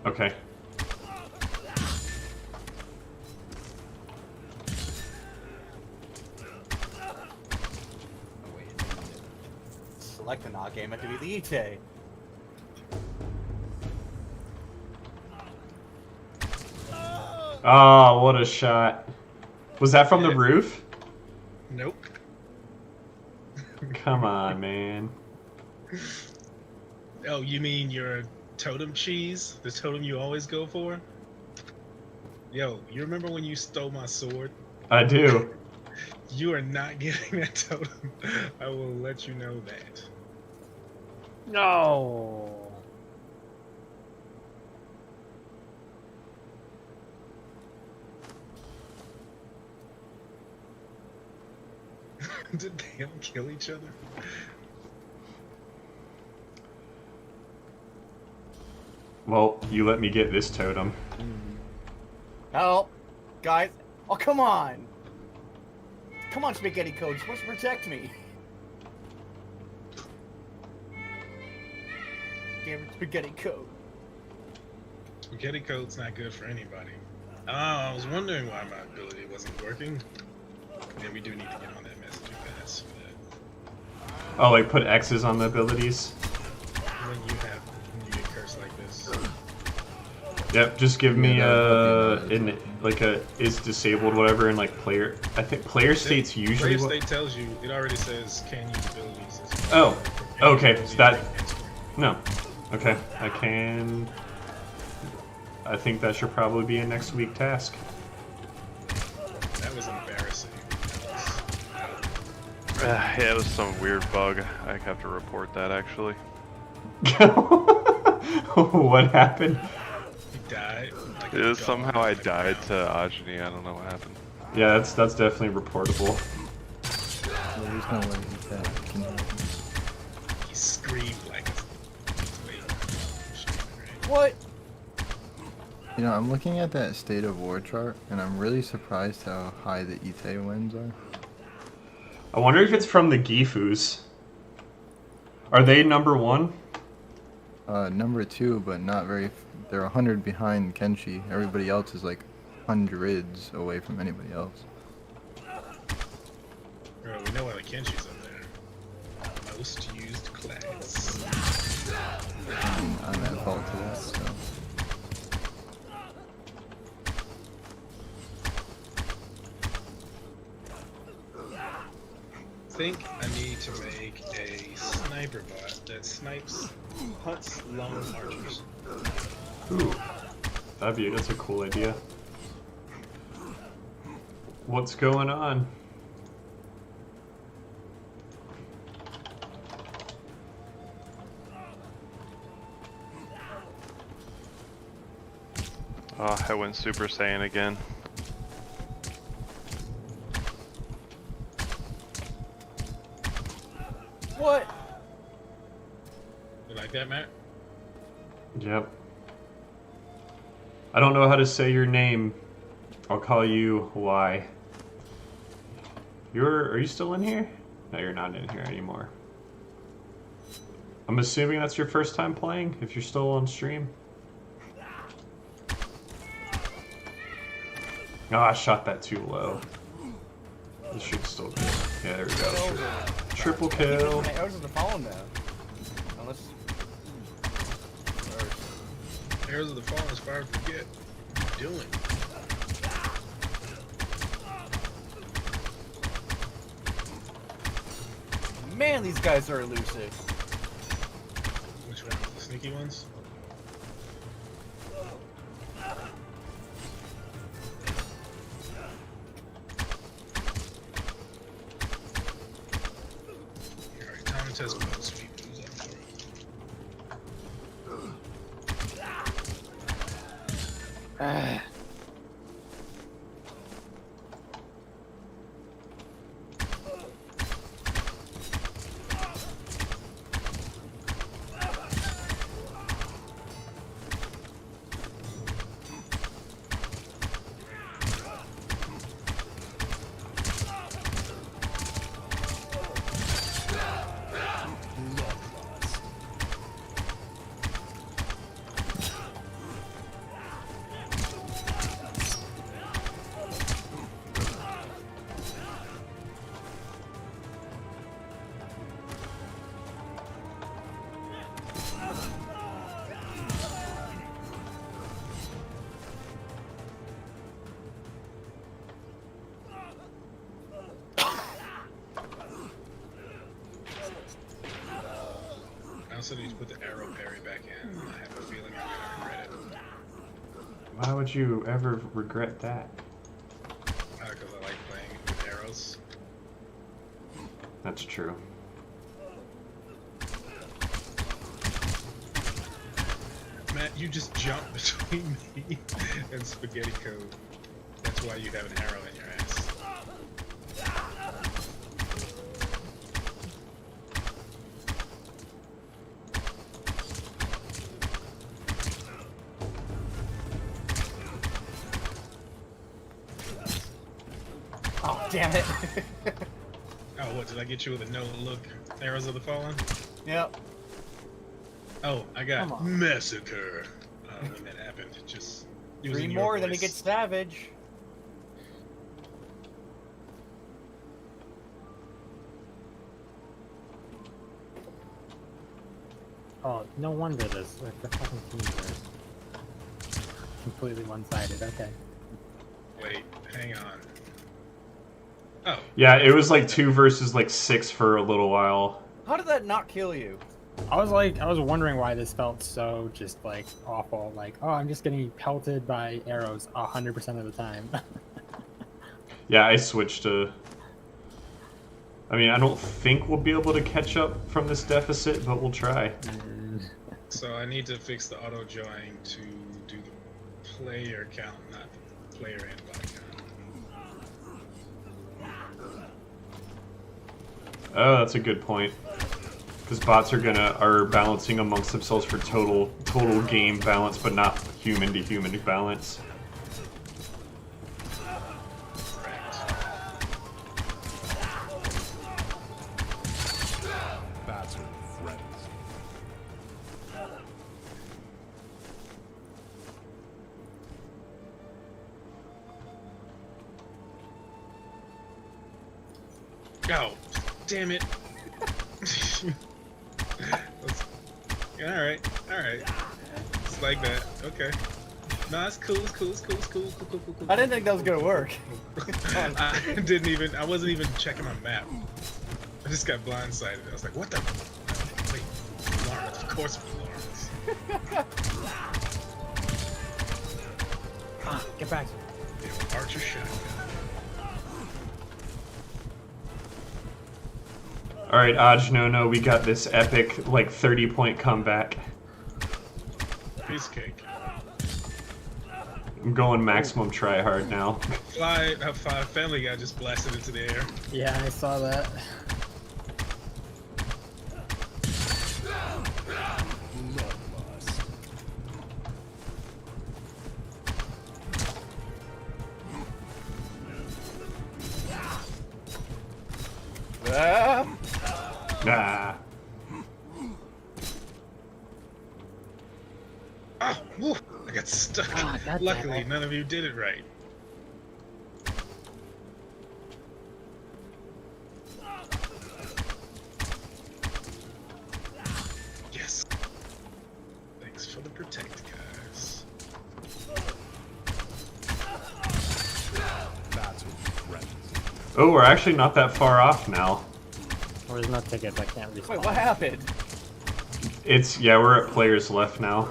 Okay. Select the Nagi, I meant to be the Ite. Oh, what a shot. Was that from the roof? Nope. Come on, man. Oh, you mean your totem cheese? The totem you always go for? Yo, you remember when you stole my sword? I do. You are not getting that totem. I will let you know that. No. Did they all kill each other? Well, you let me get this totem. Help, guys! Oh, come on! Come on, Spaghetti Code, you're supposed to protect me. Damn it, Spaghetti Code. Spaghetti code's not good for anybody. I was wondering why my ability wasn't working. Yeah, we do need to get on that messaging pass for that. Oh, like put X's on the abilities? When you get cursed like this. Yep, just give me like a is disabled whatever and like player. I think player state's usually Player what. state tells you, it already says can use abilities. Oh, okay, so that. No. Okay, I can. I think that should probably be a next week task. That was embarrassing. Yeah, it was some weird bug. I have to report that actually. What happened? He died. Like It was somehow I died to Ajani. I don't know what happened. Yeah, that's definitely reportable. There's no way that can happen. He screamed like a... What? You know, I'm looking at that state of war chart, and I'm really surprised how high the Ite wins are. I wonder if it's from the Gifus. Are they number 1? Number 2, but not very. They're 100 behind Kenshi. Everybody else is like hundreds away from anybody else. Bro, we know why the Kenshi's up there. Most used class. I'm at fault to that, so. I think I need to make a sniper bot that hunts lone archers. Ooh, that's a cool idea. What's going on? Oh, I went Super Saiyan again. What? You like that, Matt? Yep. I don't know how to say your name. I'll call you Y. Are you still in here? No, you're not in here anymore. I'm assuming that's your first time playing, if you're still on stream. Oh, I shot that too low. This should still be. Yeah, there we go. Triple kill. My arrows are the fallen now. Unless. Arrows of the Fallen is fire forget. What are you doing? Man, these guys are elusive. Which ones? The sneaky ones? Alright, time to test boat speed moves up for it. I also need to put the arrow parry back in. I have a feeling I'm gonna regret it. Why would you ever regret that? Because I like playing with arrows. That's true. Matt, you just jumped between me and Spaghetti Code. That's why you have an arrow in your ass. Oh, damn it. Oh, what, did I get you with a no-look Arrows of the Fallen? Yep. Oh, I got Come on. Massacre. When that happened, just using 3 your more, then he voice. gets savage. Oh, no wonder this. Like, the fucking teams are completely one-sided. Okay. Wait, hang on. Oh, Yeah, it was like 2 versus like 6 for a little while. How did that not kill you? I was wondering why this felt so just like awful. Like, oh, I'm just getting pelted by arrows 100% of the time. Yeah, I switched to... I mean, I don't think we'll be able to catch up from this deficit, but we'll try. so I need to fix the auto join to do the player count, not the player and bot count. Oh, that's a good point. Because bots are balancing amongst themselves for total game balance, but not human to human balance. Oh, damn it. Alright. It's like that. Okay. No, it's cool, cool. I didn't think that was gonna work. I wasn't even checking my map. I just got blindsided. I was like, what the? Wait, alarms. Of course alarms. Get back. Yeah, Archer shotgun. Alright, Aj, no, we got this epic, like, 30-point comeback. Piece of cake. I'm going maximum try hard now. Family Guy just blasted into the air. Yeah, I saw that. Nah. Ah, woo, I got stuck. Ah, God damn Luckily, it. none of you did it right. Yes. Thanks for the protect, guys. Oh, we're actually not that far off now. Or there's no tickets, I can't respawn. Wait, what happened? Yeah, we're at players left now.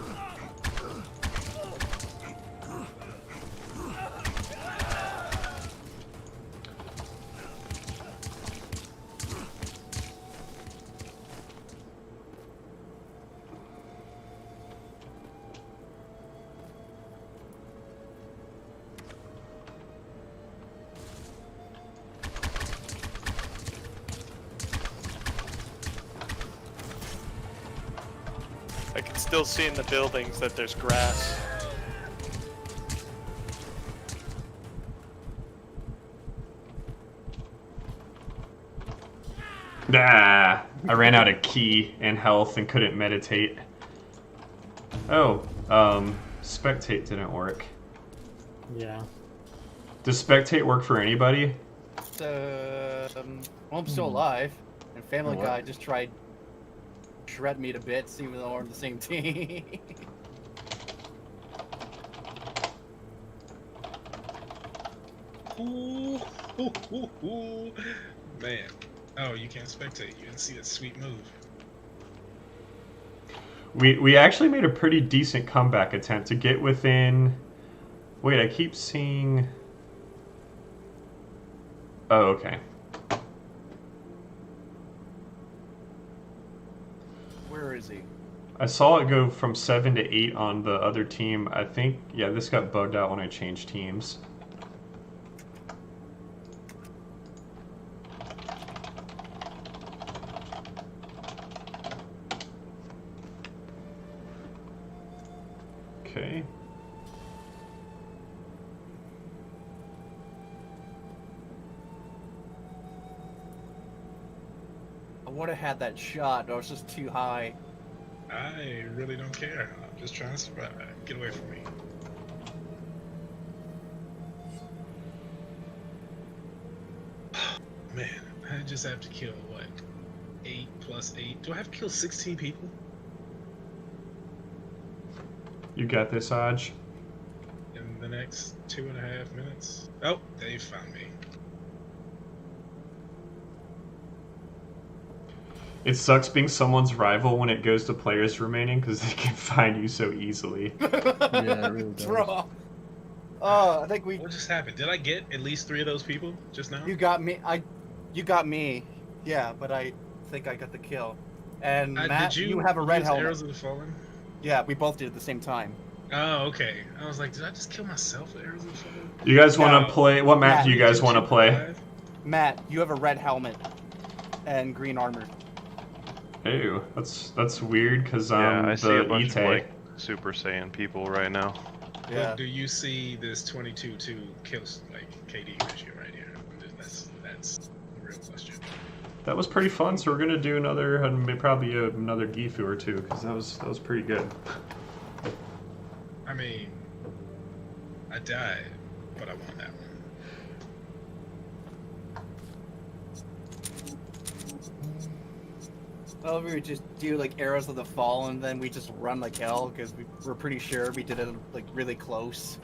I can still see in the buildings that there's grass. Nah, I ran out of key and health and couldn't meditate. Oh, spectate didn't work. Yeah. Does spectate work for anybody? Well, I'm still alive, and Family What? Guy just tried to shred me to bits, even though we're on the same team. Ooh. Man. Oh, you can't spectate. You didn't see that sweet move. We actually made a pretty decent comeback attempt to get within Wait, I keep seeing... Oh, okay. Where is he? I saw it go from 7 to 8 on the other team. I think, yeah, this got bugged out when I changed teams. Okay. I would have had that shot, but I was just too high. I really don't care. I'm just trying to survive. Get away from me. Man, I just have to kill, what, 8 plus 8? Do I have to kill 16 people? You got this, Aj. In the next 2.5 minutes? Oh, they found me. It sucks being someone's rival when it goes to players remaining because they can find you so easily. Yeah, it really does. Bro. Oh, I think we. What just happened? Did I get at least 3 of those people just now? You got me. You got me. Yeah, but I think I got the kill. And Matt, did you have a red use helmet. Arrows of the Fallen? Yeah, we both did at the same time. Oh, okay. I was like, did I just kill myself with Arrows of the Fallen? You guys want No. to play? What map Yeah, do you guys want to play? Matt, you have a red helmet and green armor. Ew, that's weird because Yeah, I see a the bunch Ite. of like Super Saiyan people right now. Yeah. But do you see this 22-2 kills like KD ratio right here? That's the real question. That was pretty fun. So we're gonna do another, probably another Gifu or two because that was pretty good. I mean, I died, but I won that one. Well, we would just do like Arrows of the Fallen, then we just run like hell because we're pretty sure we did it like really close.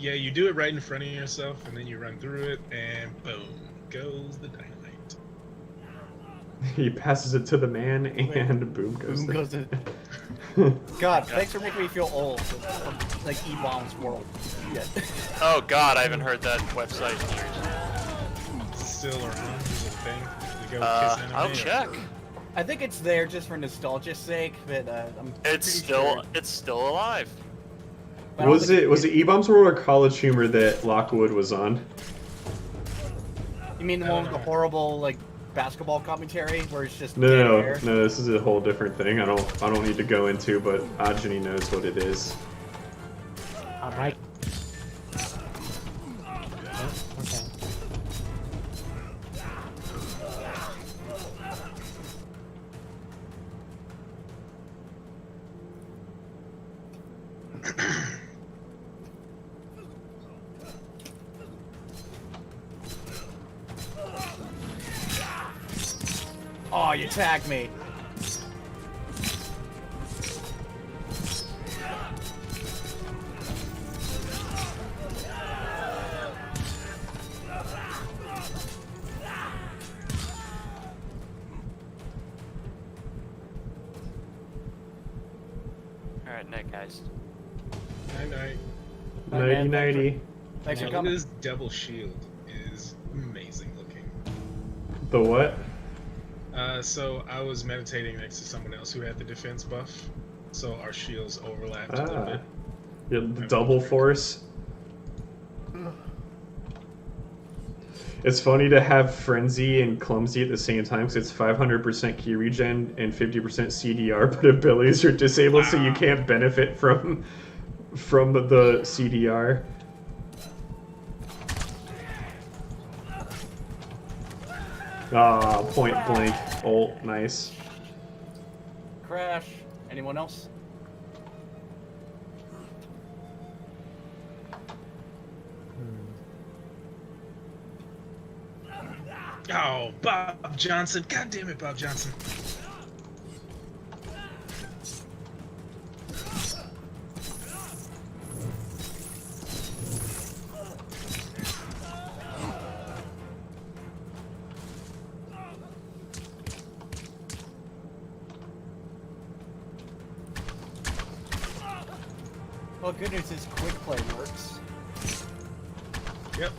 Yeah, you do it right in front of yourself, and then you run through it, and boom, goes the dynamite. He passes it to the man, and boom goes. Boom the- goes it. God, thanks for making me feel old. Like E-Bomb's world. Yeah. Oh god, I haven't heard that website in years. Still around? Is it a thing? You go kiss anime, I'll or- check. I think it's there just for nostalgia's sake, but I'm It's pretty still sure. it's still alive. But I don't Was think it E-Bombs World or College Humor that Lockwood was on? You mean the one with the horrible like basketball commentary where it's just No, dead no, air? no. This is a whole different thing. I don't need to go into, but Ajani knows what it is. Alright. Okay. Oh, you tagged me. Alright, night guys. Night. Night, man. 90-90. Thanks for Now, coming. this double shield is amazing looking. The what? So I was meditating next to someone else who had the defense buff, so our shields overlapped a little Ah, bit. yeah, the double force. It's funny to have Frenzy and Clumsy at the same time because it's 500% key regen and 50% CDR, but abilities are disabled, so you can't benefit from the CDR. Ah, point blank ult, nice. Crash. Anyone else? Oh, Bob Johnson! God damn it, Bob Johnson! Well, good news is quick play works. Yep.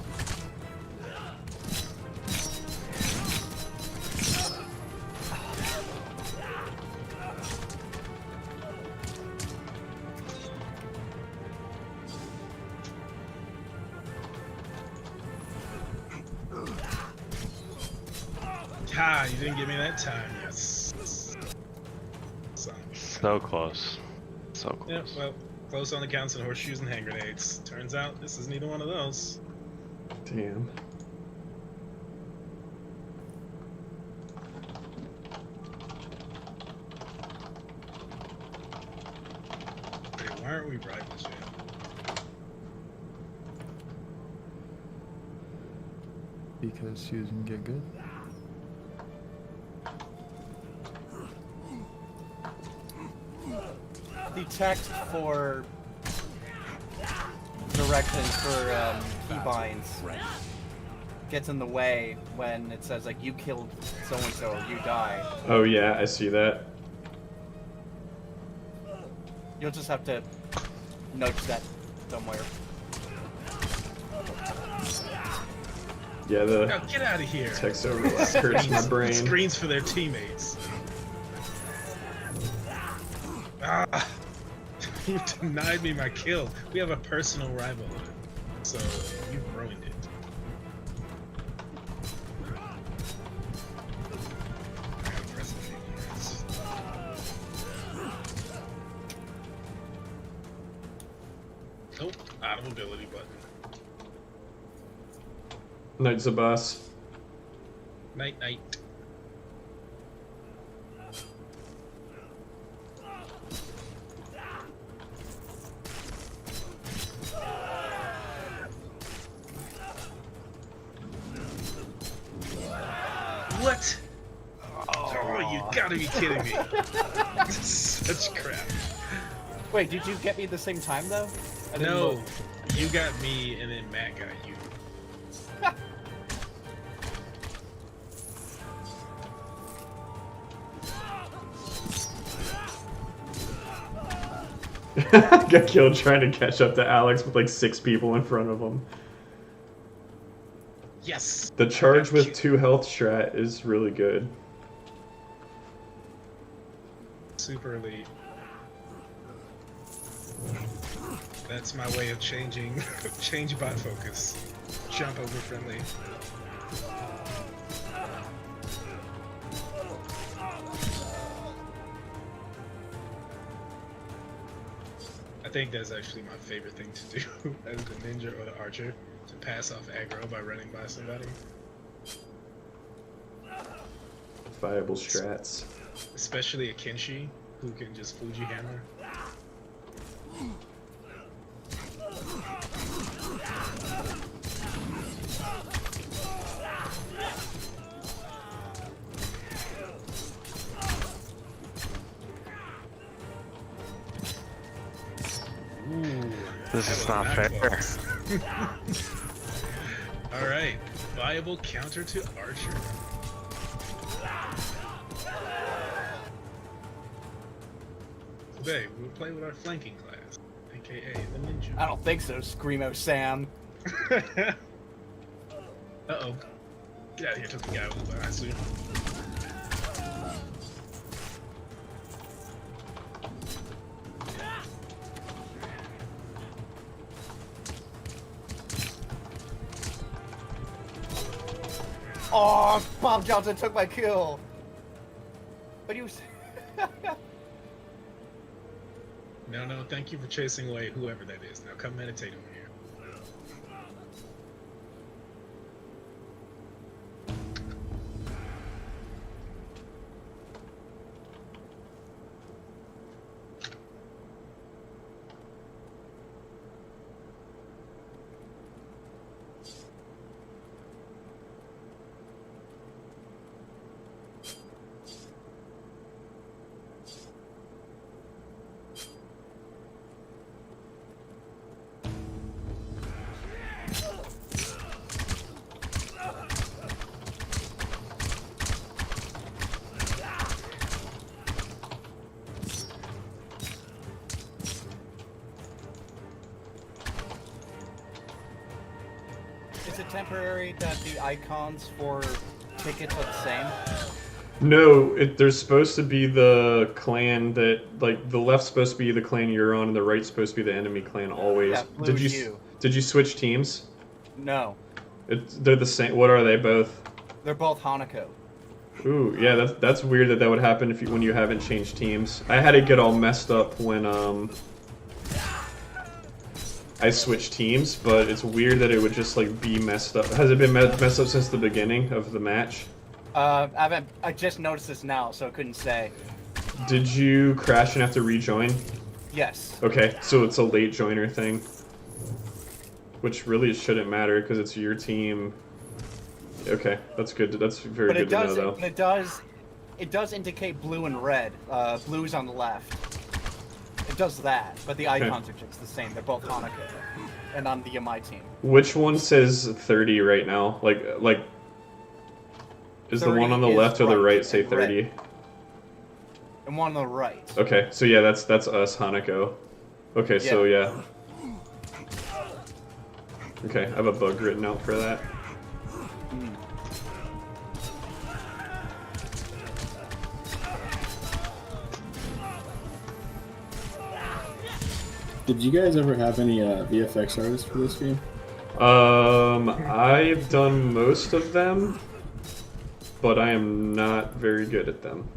Ah, you didn't give me that time. Yes. So close. So close. Yeah, well, close on the counts of horseshoes and hand grenades. Turns out this is neither one of those. Damn. Wait, why aren't we rivals yet? Because Susan get good. The text for directions for keybinds gets in the way when it says like you killed so and so or you die. Oh yeah, I see that. You'll just have to nudge that somewhere. Yeah, the Now get out of here. text overlap hurts my brain. Screens for their teammates. Ah, you denied me my kill. We have a personal rival, so you've ruined it. I gotta press a few buttons. Nope, out of ability button. Knight's a boss. Night, night. What? Oh, you gotta be kidding me. Such crap. Wait, did you get me at the same time though? I didn't No, look. you got me and then Matt got you. Got killed trying to catch up to Alex with like 6 people in front of him. Yes! The charge with 2 health strat is really good. Super elite. That's my way of changing, change bot focus. Jump over friendly. I think that's actually my favorite thing to do as the ninja or the archer, to pass off aggro by running by somebody. Viable strats. Especially a Kenshi, who can just Fuji hammer. This is not fair. Alright, viable counter to archer. Today, we'll play with our flanking class, aka the ninja. I don't think so, Screamo Sam. Uh-oh. Get out of here, took the guy with the behind suit. Oh, Bob Johnson took my kill. But he was. No, thank you for chasing away whoever that is. Now come meditate over here. Is it temporary that the icons for tickets are the same? No, there's supposed to be the clan that, like, the left's supposed to be the clan you're on, and the right's supposed to be the enemy clan always. Yeah, blue Did you switch teams? No. They're the same. What are they both? They're both Hanako. Ooh, yeah, that's weird that would happen when you haven't changed teams. I had it get all messed up when I switched teams, but it's weird that it would just like be messed up. Has it been messed up since the beginning of the match? I just noticed this now, so I couldn't say. Did you crash and have to rejoin? Yes. Okay, so it's a late joiner thing. Which really shouldn't matter because it's your team. Okay, that's good. That's very good to know, though. But it does indicate blue and red. Blue's on the left. It does that, but the icons are just the same. They're both Hanako, and I'm the Yamai team. Which one says 30 right now? Like, is the one on the left or the right say 30? And one on the right. Okay, so yeah, that's us, Hanako. Okay, so yeah. Okay, I have a bug written out for that. Did you guys ever have any VFX artists for this game? I've done most of them, but I am not very good at them.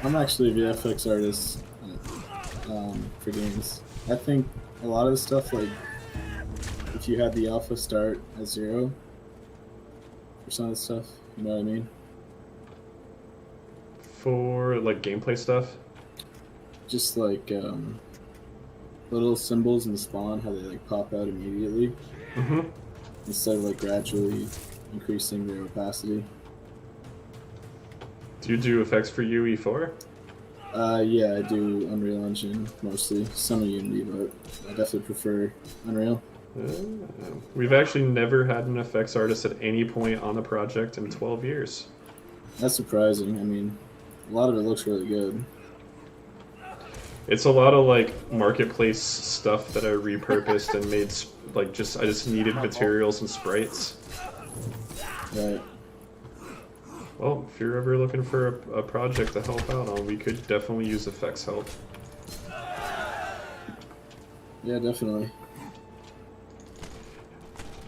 I'm actually a VFX artist for games. I think a lot of the stuff, like, if you had the alpha start at 0 for some of the stuff, you know what I mean? For, like, gameplay stuff? Just like little symbols in spawn, how they like pop out immediately, instead of like gradually increasing their opacity. Do you do effects for UE4? Yeah, I do Unreal Engine mostly. Some of Unity, but I definitely prefer Unreal. We've actually never had an effects artist at any point on the project in 12 years. That's surprising. I mean, a lot of it looks really good. It's a lot of like marketplace stuff that I repurposed and made like I just needed materials and sprites. Right. Well, if you're ever looking for a project to help out on, we could definitely use effects help. Yeah, definitely.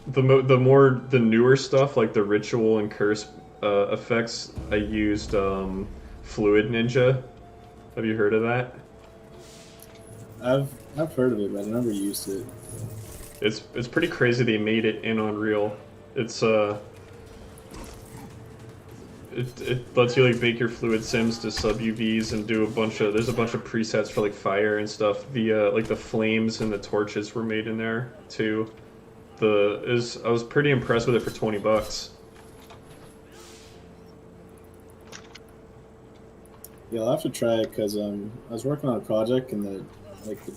The newer stuff like the ritual and curse effects, I used Fluid Ninja. Have you heard of that? I've heard of it, but I've never used it. It's pretty crazy they made it in Unreal. It's it lets you like bake your fluid sims to sub UVs and do there's a bunch of presets for like fire and stuff. The like the flames and the torches were made in there too. I was pretty impressed with it for $20. Yeah, I'll have to try it because I was working on a project and the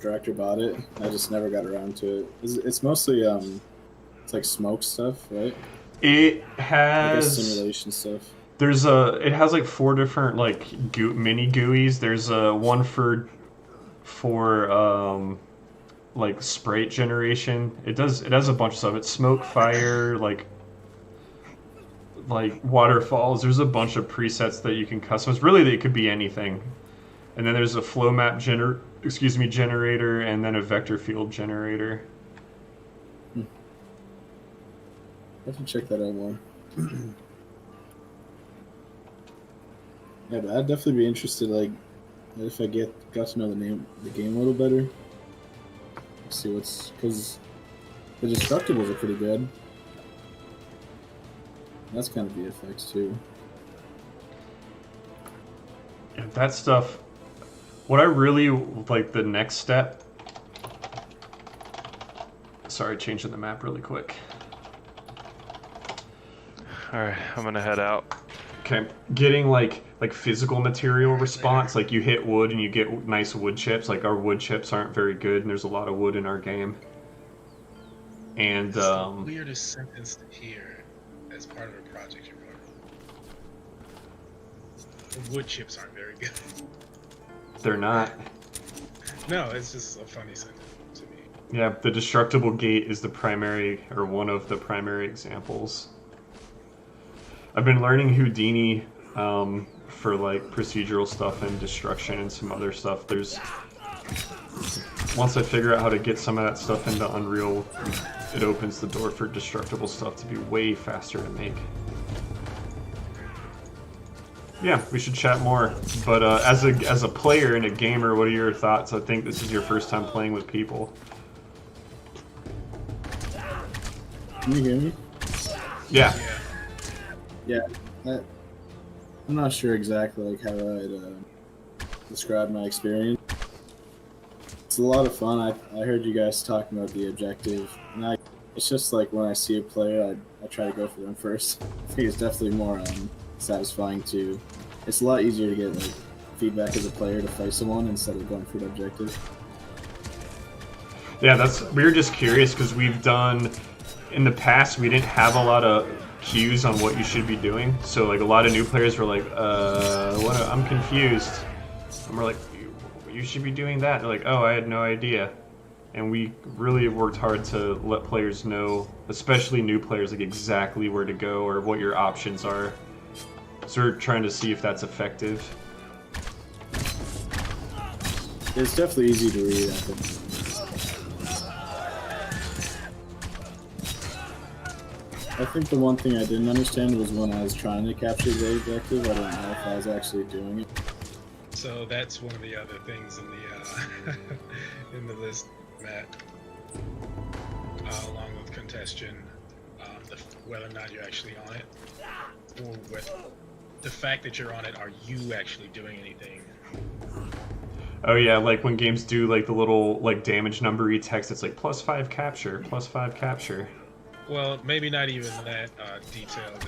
director bought it. And I just never got around to it. It's mostly it's like smoke stuff, right? It has simulation stuff. It has like 4 different like mini GUIs. There's one for like sprite generation. It has a bunch of stuff. It's smoke, fire, like waterfalls. There's a bunch of presets that you can customize. Really, it could be anything. And then there's a flow map generator, and then a vector field generator. I have to check that out more. Yeah, but I'd definitely be interested, like, if I got to know the game a little better. See because the Destructibles are pretty good. That's kind of VFX too. Yeah, that stuff. What I really like the next step. Sorry, changing the map really quick. Alright, I'm gonna head out. Okay, getting like physical material response, like you hit wood and you get nice wood chips. Like our wood chips aren't very good, and there's a lot of wood in our game. And That's the weirdest sentence to hear as part of a project you're working. The wood chips aren't very good. They're not. No, it's just a funny sentence to me. Yeah, the destructible gate is the primary, or one of the primary examples. I've been learning Houdini for like procedural stuff and destruction and some other stuff. Once I figure out how to get some of that stuff into Unreal, it opens the door for destructible stuff to be way faster to make. Yeah, we should chat more. But as a player and a gamer, what are your thoughts? I think this is your first time playing with people. Can you hear me? Yeah. Yeah. I'm not sure exactly like how I'd describe my experience. It's a lot of fun. I heard you guys talking about the objective, and it's just like when I see a player, I try to go for them first. I think it's definitely more satisfying too. It's a lot easier to get like feedback as a player to fight someone instead of going for the objective. Yeah, we were just curious because we've done in the past we didn't have a lot of cues on what you should be doing. So like a lot of new players were like, I'm confused. And we're like, you should be doing that. They're like, oh, I had no idea. And we really worked hard to let players know, especially new players, like exactly where to go or what your options are. So we're trying to see if that's effective. It's definitely easy to read, I think. I think the one thing I didn't understand was when I was trying to capture the objective, I don't know if I was actually doing it. So that's one of the other things in the in the list, Matt, along with congestion, whether or not you're actually on it, or with the fact that you're on it, are you actually doing anything? Oh yeah, like when games do like the little like damage number-y text, it's like +5 capture, +5 capture. Well, maybe not even that detailed.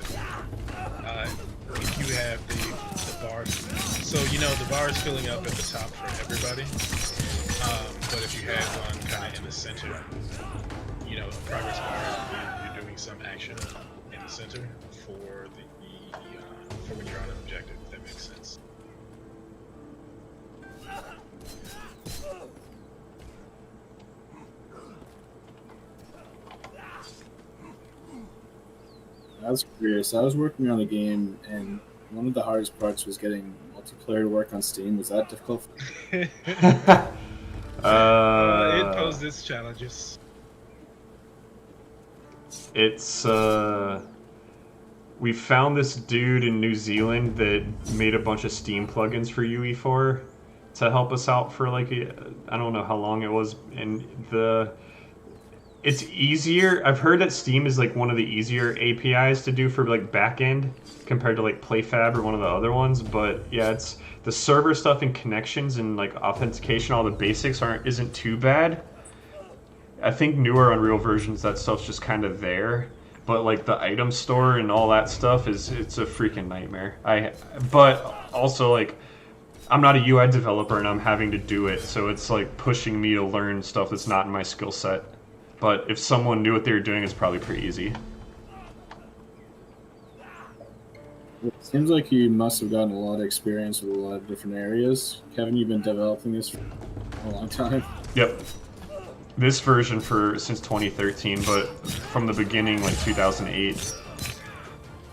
If you have the bars, so you know the bar is filling up at the top for everybody. But if you had one kind of in the center, you know, progress bar, you're doing some action in the center for for when you're on an objective. If that makes sense. I was curious. I was working on a game, and one of the hardest parts was getting multiplayer to work on Steam. Was that difficult? It posed its challenges. It's we found this dude in New Zealand that made a bunch of Steam plugins for UE4 to help us out for like I don't know how long it was, and it's easier. I've heard that Steam is like one of the easier APIs to do for like backend compared to like PlayFab or one of the other ones. But yeah, it's the server stuff and connections and like authentication, all the basics isn't too bad. I think newer Unreal versions, that stuff's just kind of there. But like the item store and all that stuff it's a freaking nightmare. But also like I'm not a UI developer and I'm having to do it, so it's like pushing me to learn stuff that's not in my skill set. But if someone knew what they were doing, it's probably pretty easy. It seems like you must have gotten a lot of experience with a lot of different areas. Kevin, you've been developing this for a long time. Yep. This version since 2013, but from the beginning, like 2008.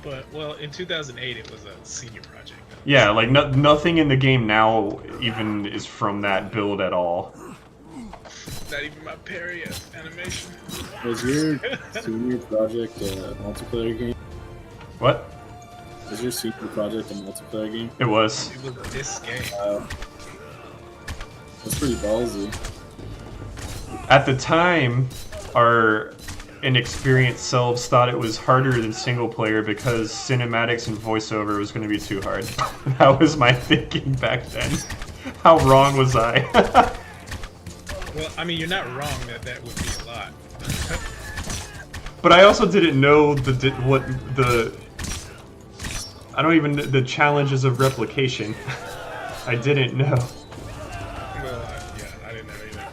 But well, in 2008, it was a senior project. Yeah, like nothing in the game now even is from that build at all. Not even my parry animation. Was your senior project a multiplayer game? What? Was your senior project a multiplayer game? It was. It was this game. That's pretty ballsy. At the time, our inexperienced selves thought it was harder than single player because cinematics and voiceover was going to be too hard. That was my thinking back then. How wrong was I? Well, I mean, you're not wrong that would be a lot. But I also didn't know the challenges of replication. I didn't know. Well, yeah, I didn't know either.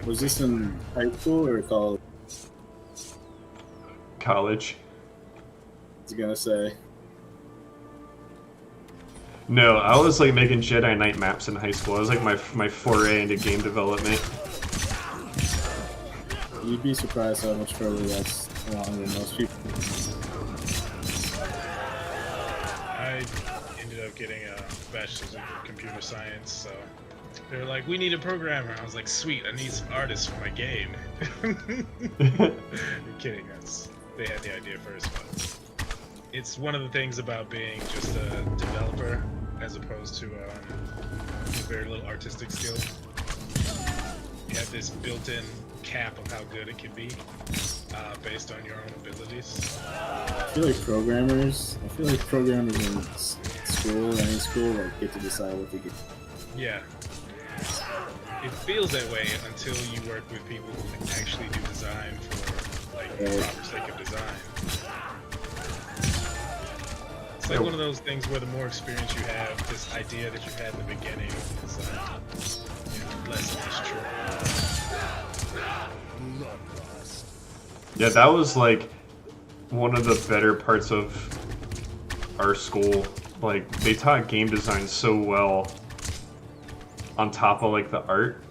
Was this in high school or college? College. I was gonna say. No, I was like making Jedi Knight maps in high school. It was like my foray into game development. You'd be surprised how much further that's along than most people. I ended up getting a bachelor's in computer science, so they were like, "We need a programmer." I was like, "Sweet, I need some artists for my game." You're kidding us. They had the idea first, but it's one of the things about being just a developer as opposed to very little artistic skill. You have this built-in cap of how good it can be based on your own abilities. I feel like programmers in school, any school, like get to decide what they get. Yeah. It feels that way until you work with people who actually do design for like the proper sake of design. It's like one of those things where the more experience you have, this idea that you had in the beginning is less and less true. Yeah, that was like one of the better parts of our school. Like, they taught game design so well on top of like the art.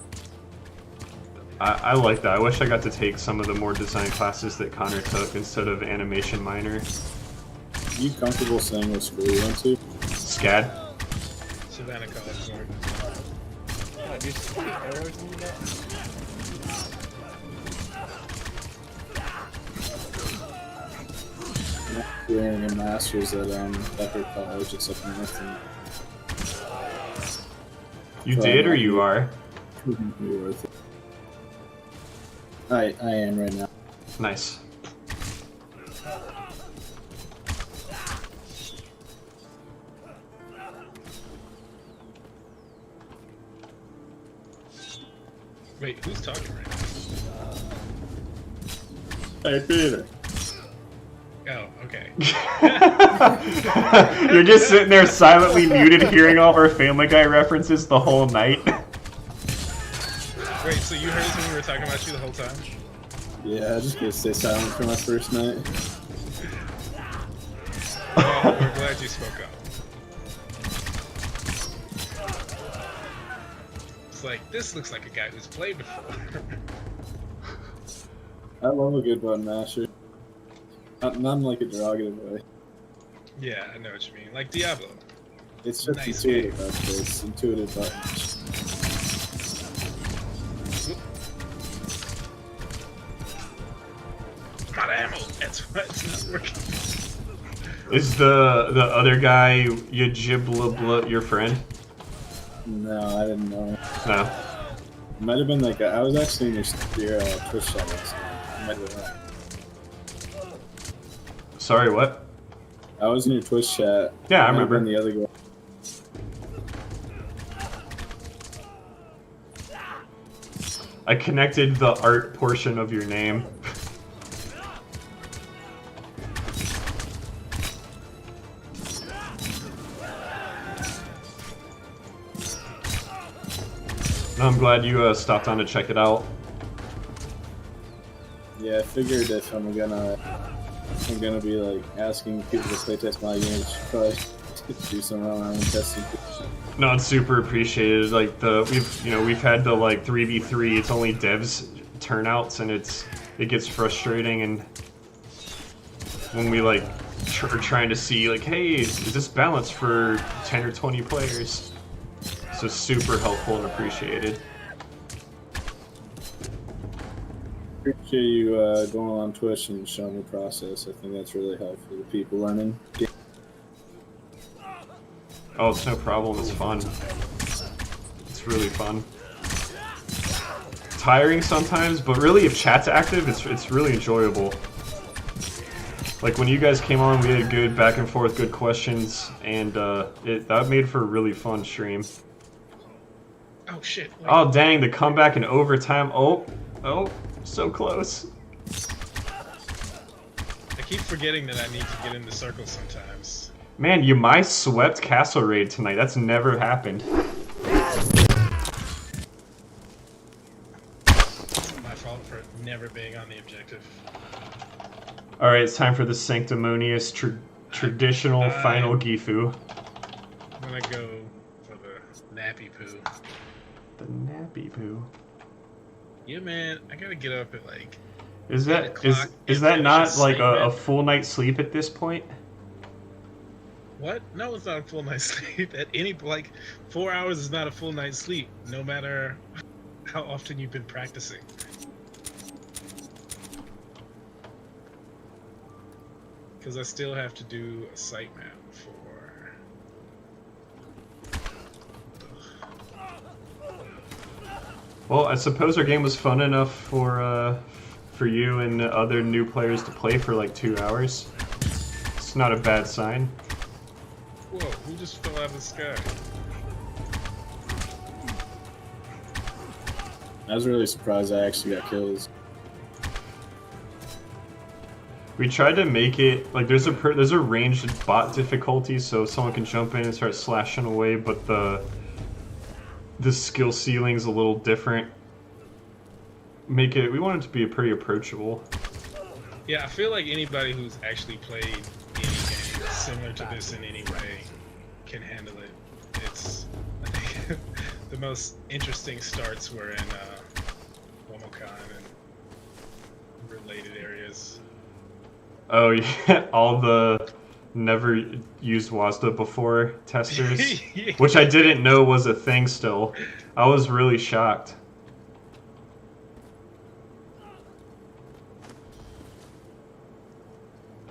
I like that. I wish I got to take some of the more design classes that Connor took instead of animation minor. Are you comfortable saying what school you went to? SCAD. Savannah College Board. Do you see any arrows in that? I'm doing a master's at Becker College, except nothing. You did or you are? Wouldn't be worth it. I am right now. Nice. Wait, who's talking right now? Hey, Peter. Oh, okay. You're just sitting there silently muted, hearing all of our Family Guy references the whole night. Wait, so you heard us when we were talking about you the whole time? Yeah, I just gonna stay silent for my first night. Well, we're glad you spoke up. It's like, this looks like a guy who's played before. I love a good button masher. Not in like a derogative way. Yeah, I know what you mean. Like Diablo. It's just Nice intuitive, game. actually. It's intuitive button. I'm out of ammo. That's why it's not working. Is the other guy Yajibla your friend? No, I didn't know. No. It might have been like I was actually in your Twitch chat last night. I might have been. Sorry, what? I was in your Twitch chat. Yeah, I It might have remember. been the other guy. I connected the art portion of your name. I'm glad you stopped on to check it out. Yeah, I figured if I'm gonna be like asking people to playtest my games, I should probably do some online testing. No, it's super appreciated. Like we've had the like 3v3. It's only devs turnouts, and it gets frustrating. And when we like are trying to see like, hey, is this balanced for 10 or 20 players? So super helpful and appreciated. Appreciate you going on Twitch and showing the process. I think that's really helpful to people learning. Oh, it's no problem. It's fun. It's really fun. Tiring sometimes, but really, if chat's active, it's really enjoyable. Like when you guys came on, we had good back and forth, good questions, and that made for a really fun stream. Oh shit. Wait. Oh dang, the comeback in overtime. Oh, so close. I keep forgetting that I need to get in the circle sometimes. Man, Yamai swept Castle Raid tonight. That's never happened. It's my fault for never being on the objective. Alright, it's time for the sanctimonious traditional final Gifu. I'm gonna go for the nappy poo. The nappy poo. Yeah, man, I gotta get up at like. Is 8 that o'clock is and that finish not like a assignment. full night's sleep at this point? What? No, it's not a full night's sleep. At any 4 hours is not a full night's sleep, no matter how often you've been practicing. Because I still have to do a site map for. Well, I suppose our game was fun enough for you and other new players to play for like 2 hours. It's not a bad sign. Whoa! Who just fell out of the sky? I was really surprised I actually got kills. We tried to make it like there's a ranged bot difficulty, so someone can jump in and start slashing away, but the skill ceiling's a little different. We want it to be pretty approachable. Yeah, I feel like anybody who's actually played any game similar to this in any way can handle it. It's the most interesting starts were in Womokan and related areas. Oh yeah, all the never used WASDA before testers, Yeah. which I didn't know was a thing still. I was really shocked.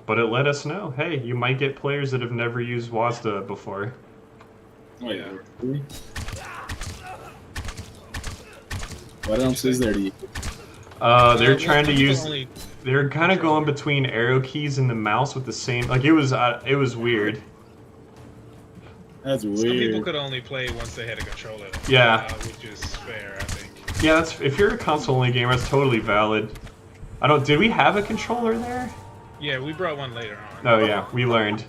But it let us know, hey, you might get players that have never used WASDA before. Oh yeah. Really? What else is there to use? They're trying to people use. only- They're kind of going between arrow keys and the mouse with the same. Like it was weird. That's Some people weird. could only play once they had a controller. Yeah. Which is fair, I think. Yeah, that's if you're a console-only gamer, that's totally valid. Did we have a controller there? Yeah, we brought one later on. Oh yeah, we learned.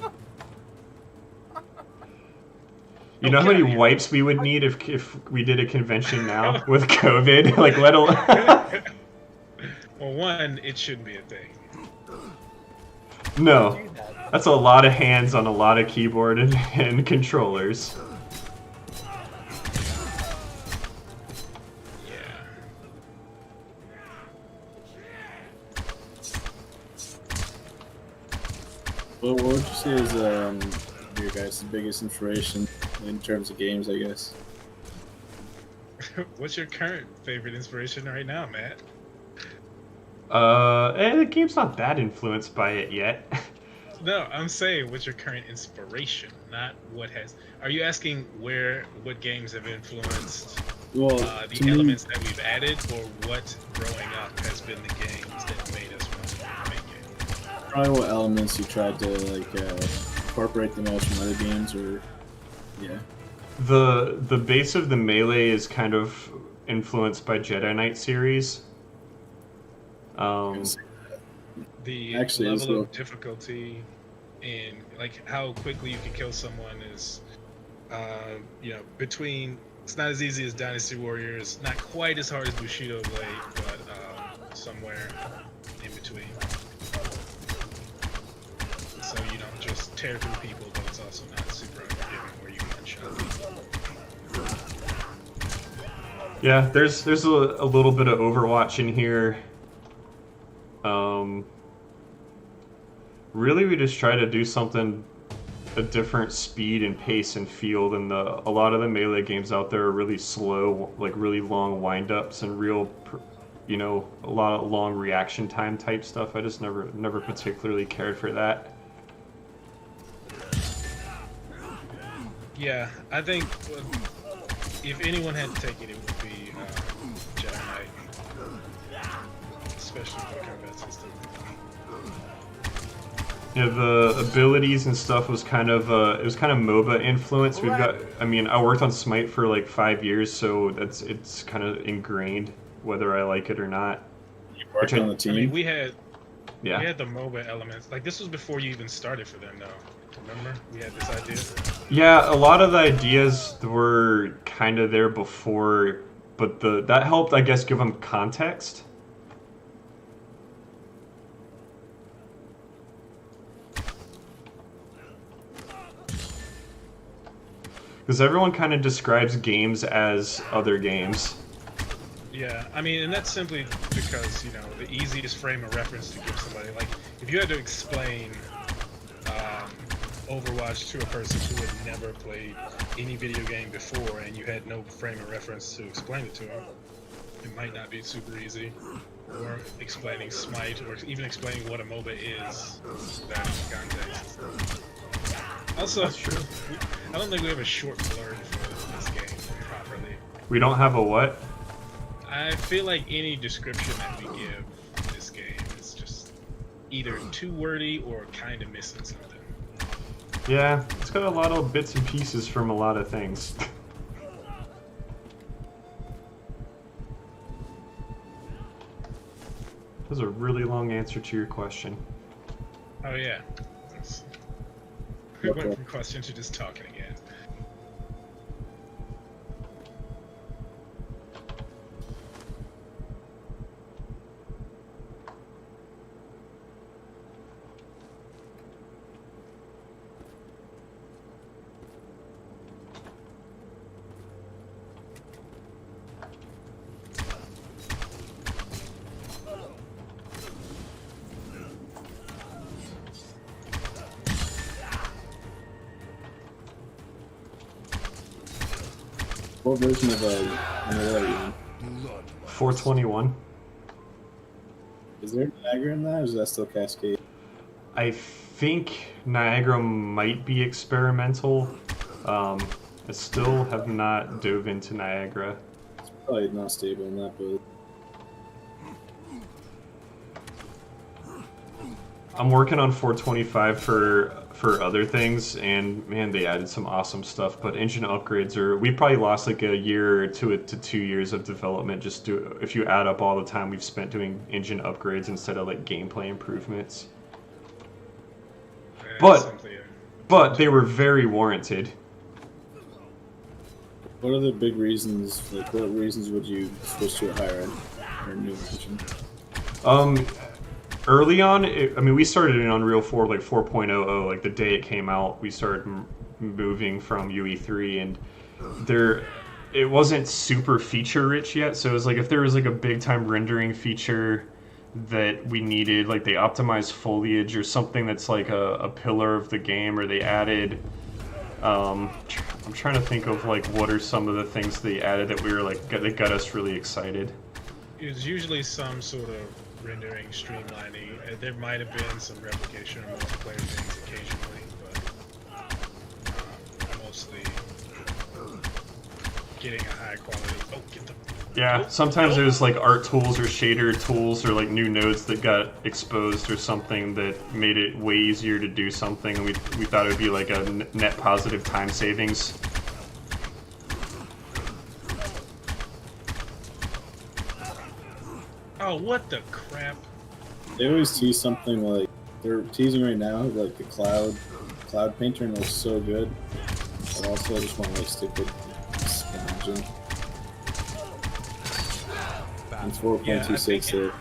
You know how many wipes we would need if we did a convention now with COVID? Like let alone. Well, one, it shouldn't be a thing. No, that's a lot of hands on a lot of keyboard and controllers. Yeah. Well, what would you say is your guys' biggest inspiration in terms of games, I guess? What's your current favorite inspiration right now, Matt? The game's not that influenced by it yet. No, I'm saying what's your current inspiration, not what has. Are you asking what games have influenced Well, the to me, elements that we've added, or what growing up has been the games that made us want to make it? probably what elements you tried to incorporate the most from other games, or yeah. The base of the Melee is kind of influenced by Jedi Knight series. The Actually, it's level a- of difficulty and like how quickly you can kill someone is, between. It's not as easy as Dynasty Warriors, not quite as hard as Bushido Blade, but somewhere in between. So you don't just tear through people, but it's also not super unforgiving where you one-shot people. Yeah, there's a little bit of Overwatch in here. Really, we just try to do something a different speed and pace and feel than a lot of the Melee games out there are really slow, like really long wind-ups and a lot of long reaction time type stuff. I just never particularly cared for that. Yeah, I think if anyone had to take it, it would be Jedi Knight, especially for the combat system. Yeah, the abilities and stuff was kind of MOBA influenced. I worked on Smite for like 5 years, so it's kind of ingrained whether I like it or not. You worked on the team. I mean, we had Yeah. We had the MOBA elements. Like, this was before you even started for them, though. Remember? We had this idea. Yeah, a lot of the ideas were kind of there before, but that helped, I guess, give them context. Because everyone kind of describes games as other games. Yeah, I mean, and that's simply because, you know, the easiest frame of reference to give somebody, like, if you had to explain Overwatch to a person who had never played any video game before and you had no frame of reference to explain it to them, it might not be super easy. Or explaining Smite, or even explaining what a MOBA is without any context. Also, That's true. I don't think we have a short blurb for this game properly. We don't have a what? I feel like any description that we give this game is just either too wordy or kind of missing something. Yeah, it's got a lot of bits and pieces from a lot of things. That was a really long answer to your question. Oh yeah. We went from question to just talking again. What version of Unreal are you in? 421. Is there Niagara in that, or is that still Cascade? I think Niagara might be experimental. I still have not dove into Niagara. It's probably not stable in that, but I'm working on 425 for other things, and man, they added some awesome stuff. But engine upgrades we probably lost like a year to 2 years of development just if you add up all the time we've spent doing engine upgrades instead of like gameplay improvements. But they were very warranted. what are the big reasons? Like, what reasons would you switch to a higher end or new engine? Early on, I mean, we started in Unreal 4 like 4.00, like the day it came out. We started moving from UE3, and it wasn't super feature rich yet. So it was like if there was like a big time rendering feature that we needed, like they optimized foliage or something that's like a pillar of the game, or they added. I'm trying to think of like what are some of the things they added that we were like that got us really excited. It was usually some sort of rendering, streamlining. There might have been some replication or multiplayer things occasionally, but mostly getting a high quality. Oh, get the. Yeah, sometimes there's like art tools or shader tools or like new nodes that got exposed or something that made it way easier to do something, and we thought it would be like a net positive time savings. Oh, what the crap! They always tease something like they're teasing right now, like the cloud painter, and it looks so good. But also, I just want to like stick with this engine. And 4.26 there.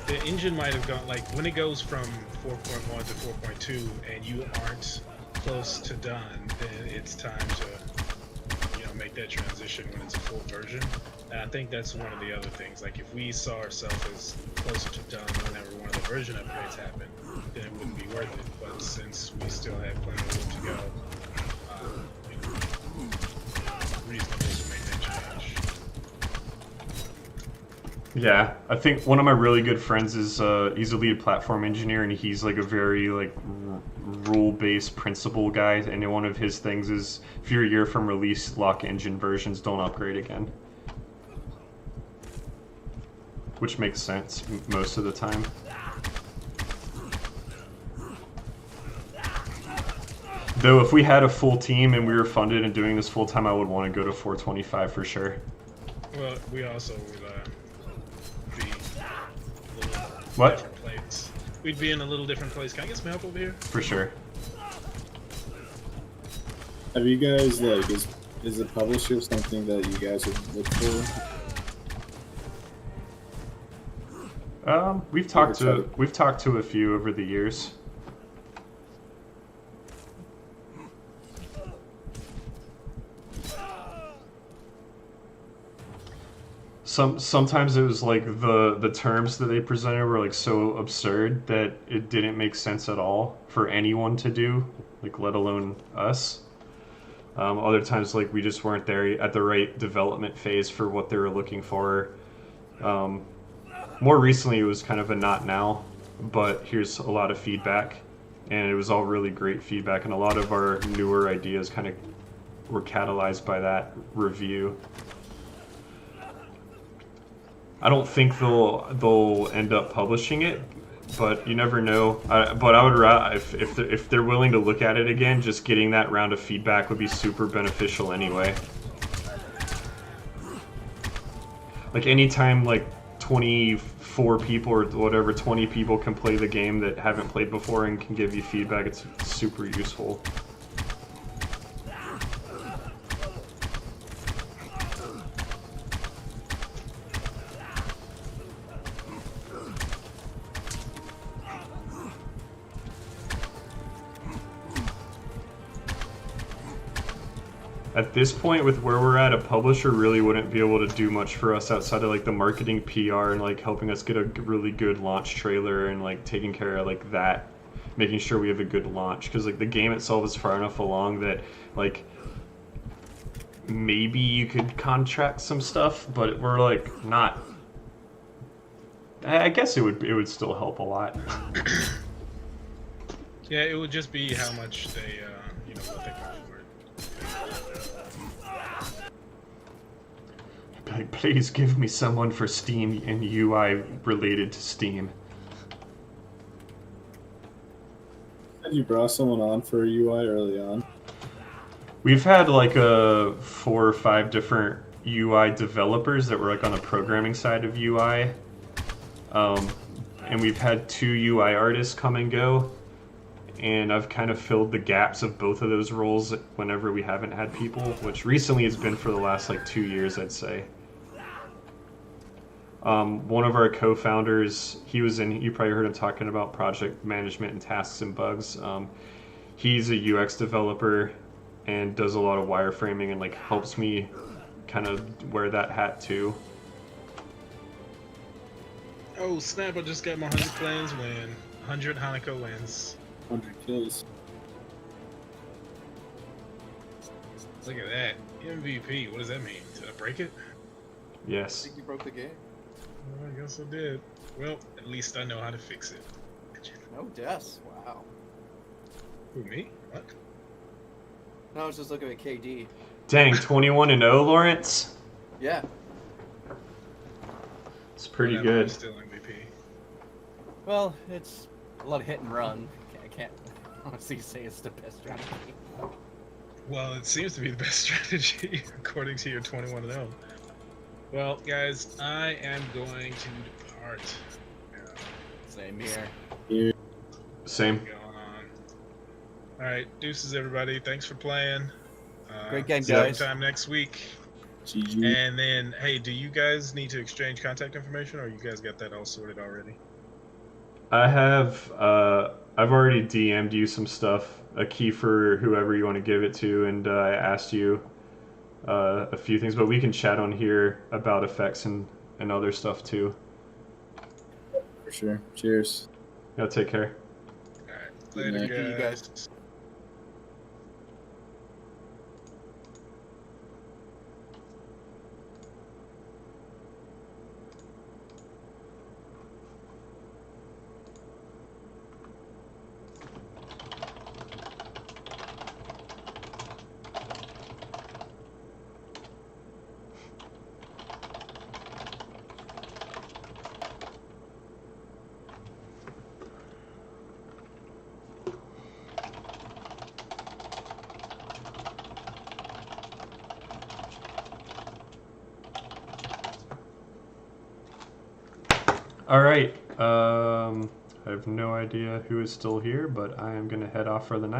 The engine might have gone, like, when it goes from 4.1 to 4.2 and you aren't close to done, then it's time to, you know, make that transition when it's a full version. And I think that's one of the other things. Like, if we saw ourselves as closer to done whenever one of the version upgrades happened, then it wouldn't be worth it. But since we still have plenty of room to go, you know, reasonable to make that change. Yeah, I think one of my really good friends is he's a lead platform engineer, and he's like a very like rule-based principle guy. And one of his things is if you're a year from release, lock engine versions, don't upgrade again. Which makes sense most of the time. Though if we had a full team and we were funded and doing this full time, I would want to go to 425 for sure. Well, we also would be a little What? different place. We'd be in a little different place. Can I get some help over here? For sure. Have you guys like is the publisher something that you guys would look for? We've talked to a few over the years. sometimes it was like the terms that they presented were like so absurd that it didn't make sense at all for anyone to do, like let alone us. Other times, like we just weren't there at the right development phase for what they were looking for. More recently, it was kind of a not now, but here's a lot of feedback, and it was all really great feedback, and a lot of our newer ideas kind of were catalyzed by that review. I don't think they'll end up publishing it, but you never know. But I would rather, if they're willing to look at it again, just getting that round of feedback would be super beneficial anyway. Like anytime like 24 people or whatever, 20 people can play the game that haven't played before and can give you feedback, it's super useful. At this point, with where we're at, a publisher really wouldn't be able to do much for us outside of like the marketing, PR, and like helping us get a really good launch trailer and like taking care of like that, making sure we have a good launch. Because like the game itself is far enough along that like maybe you could contract some stuff, but we're like not. I guess it would still help a lot. Yeah, it would just be how much they, what they can afford. Like, please give me someone for Steam and UI related to Steam. You brought someone on for a UI early on? We've had like 4 or 5 different UI developers that were like on the programming side of UI. And we've had 2 UI artists come and go. And I've kind of filled the gaps of both of those roles whenever we haven't had people, which recently has been for the last like 2 years, I'd say. One of our co-founders, you probably heard him talking about project management and tasks and bugs. He's a UX developer and does a lot of wireframing and like helps me kind of wear that hat too. Oh snap, I just got my 100 clans win. 100 Hanako wins. 100 kills. Look at that. MVP, what does that mean? Did I break it? Yes. I think you broke the game. Well, I guess I did. Well, at least I know how to fix it. No deaths. Wow. Who, me? What? No, I was just looking at KD. Dang, 21-0, Lawrence. Yeah. It's pretty Whatever, good. I'm still MVP. Well, it's a lot of hit and run. I can't honestly say it's the best strategy. Well, it seems to be the best strategy, according to your 21-0. Well, guys, I am going to depart. Same here. Here. Same. Going on. All right, deuces, everybody. Thanks for playing. Great game, same guys. time next week. GG. And then, hey, do you guys need to exchange contact information, or you guys got that all sorted already? I have, I've already DM'd you some stuff, a key for whoever you want to give it to, and I asked you a few things, but we can chat on here about effects and other stuff too. For sure. Cheers. Yeah, take care. All right, later, Thank you guys. All right. I have no idea who is still here, but I am going to head off for the night.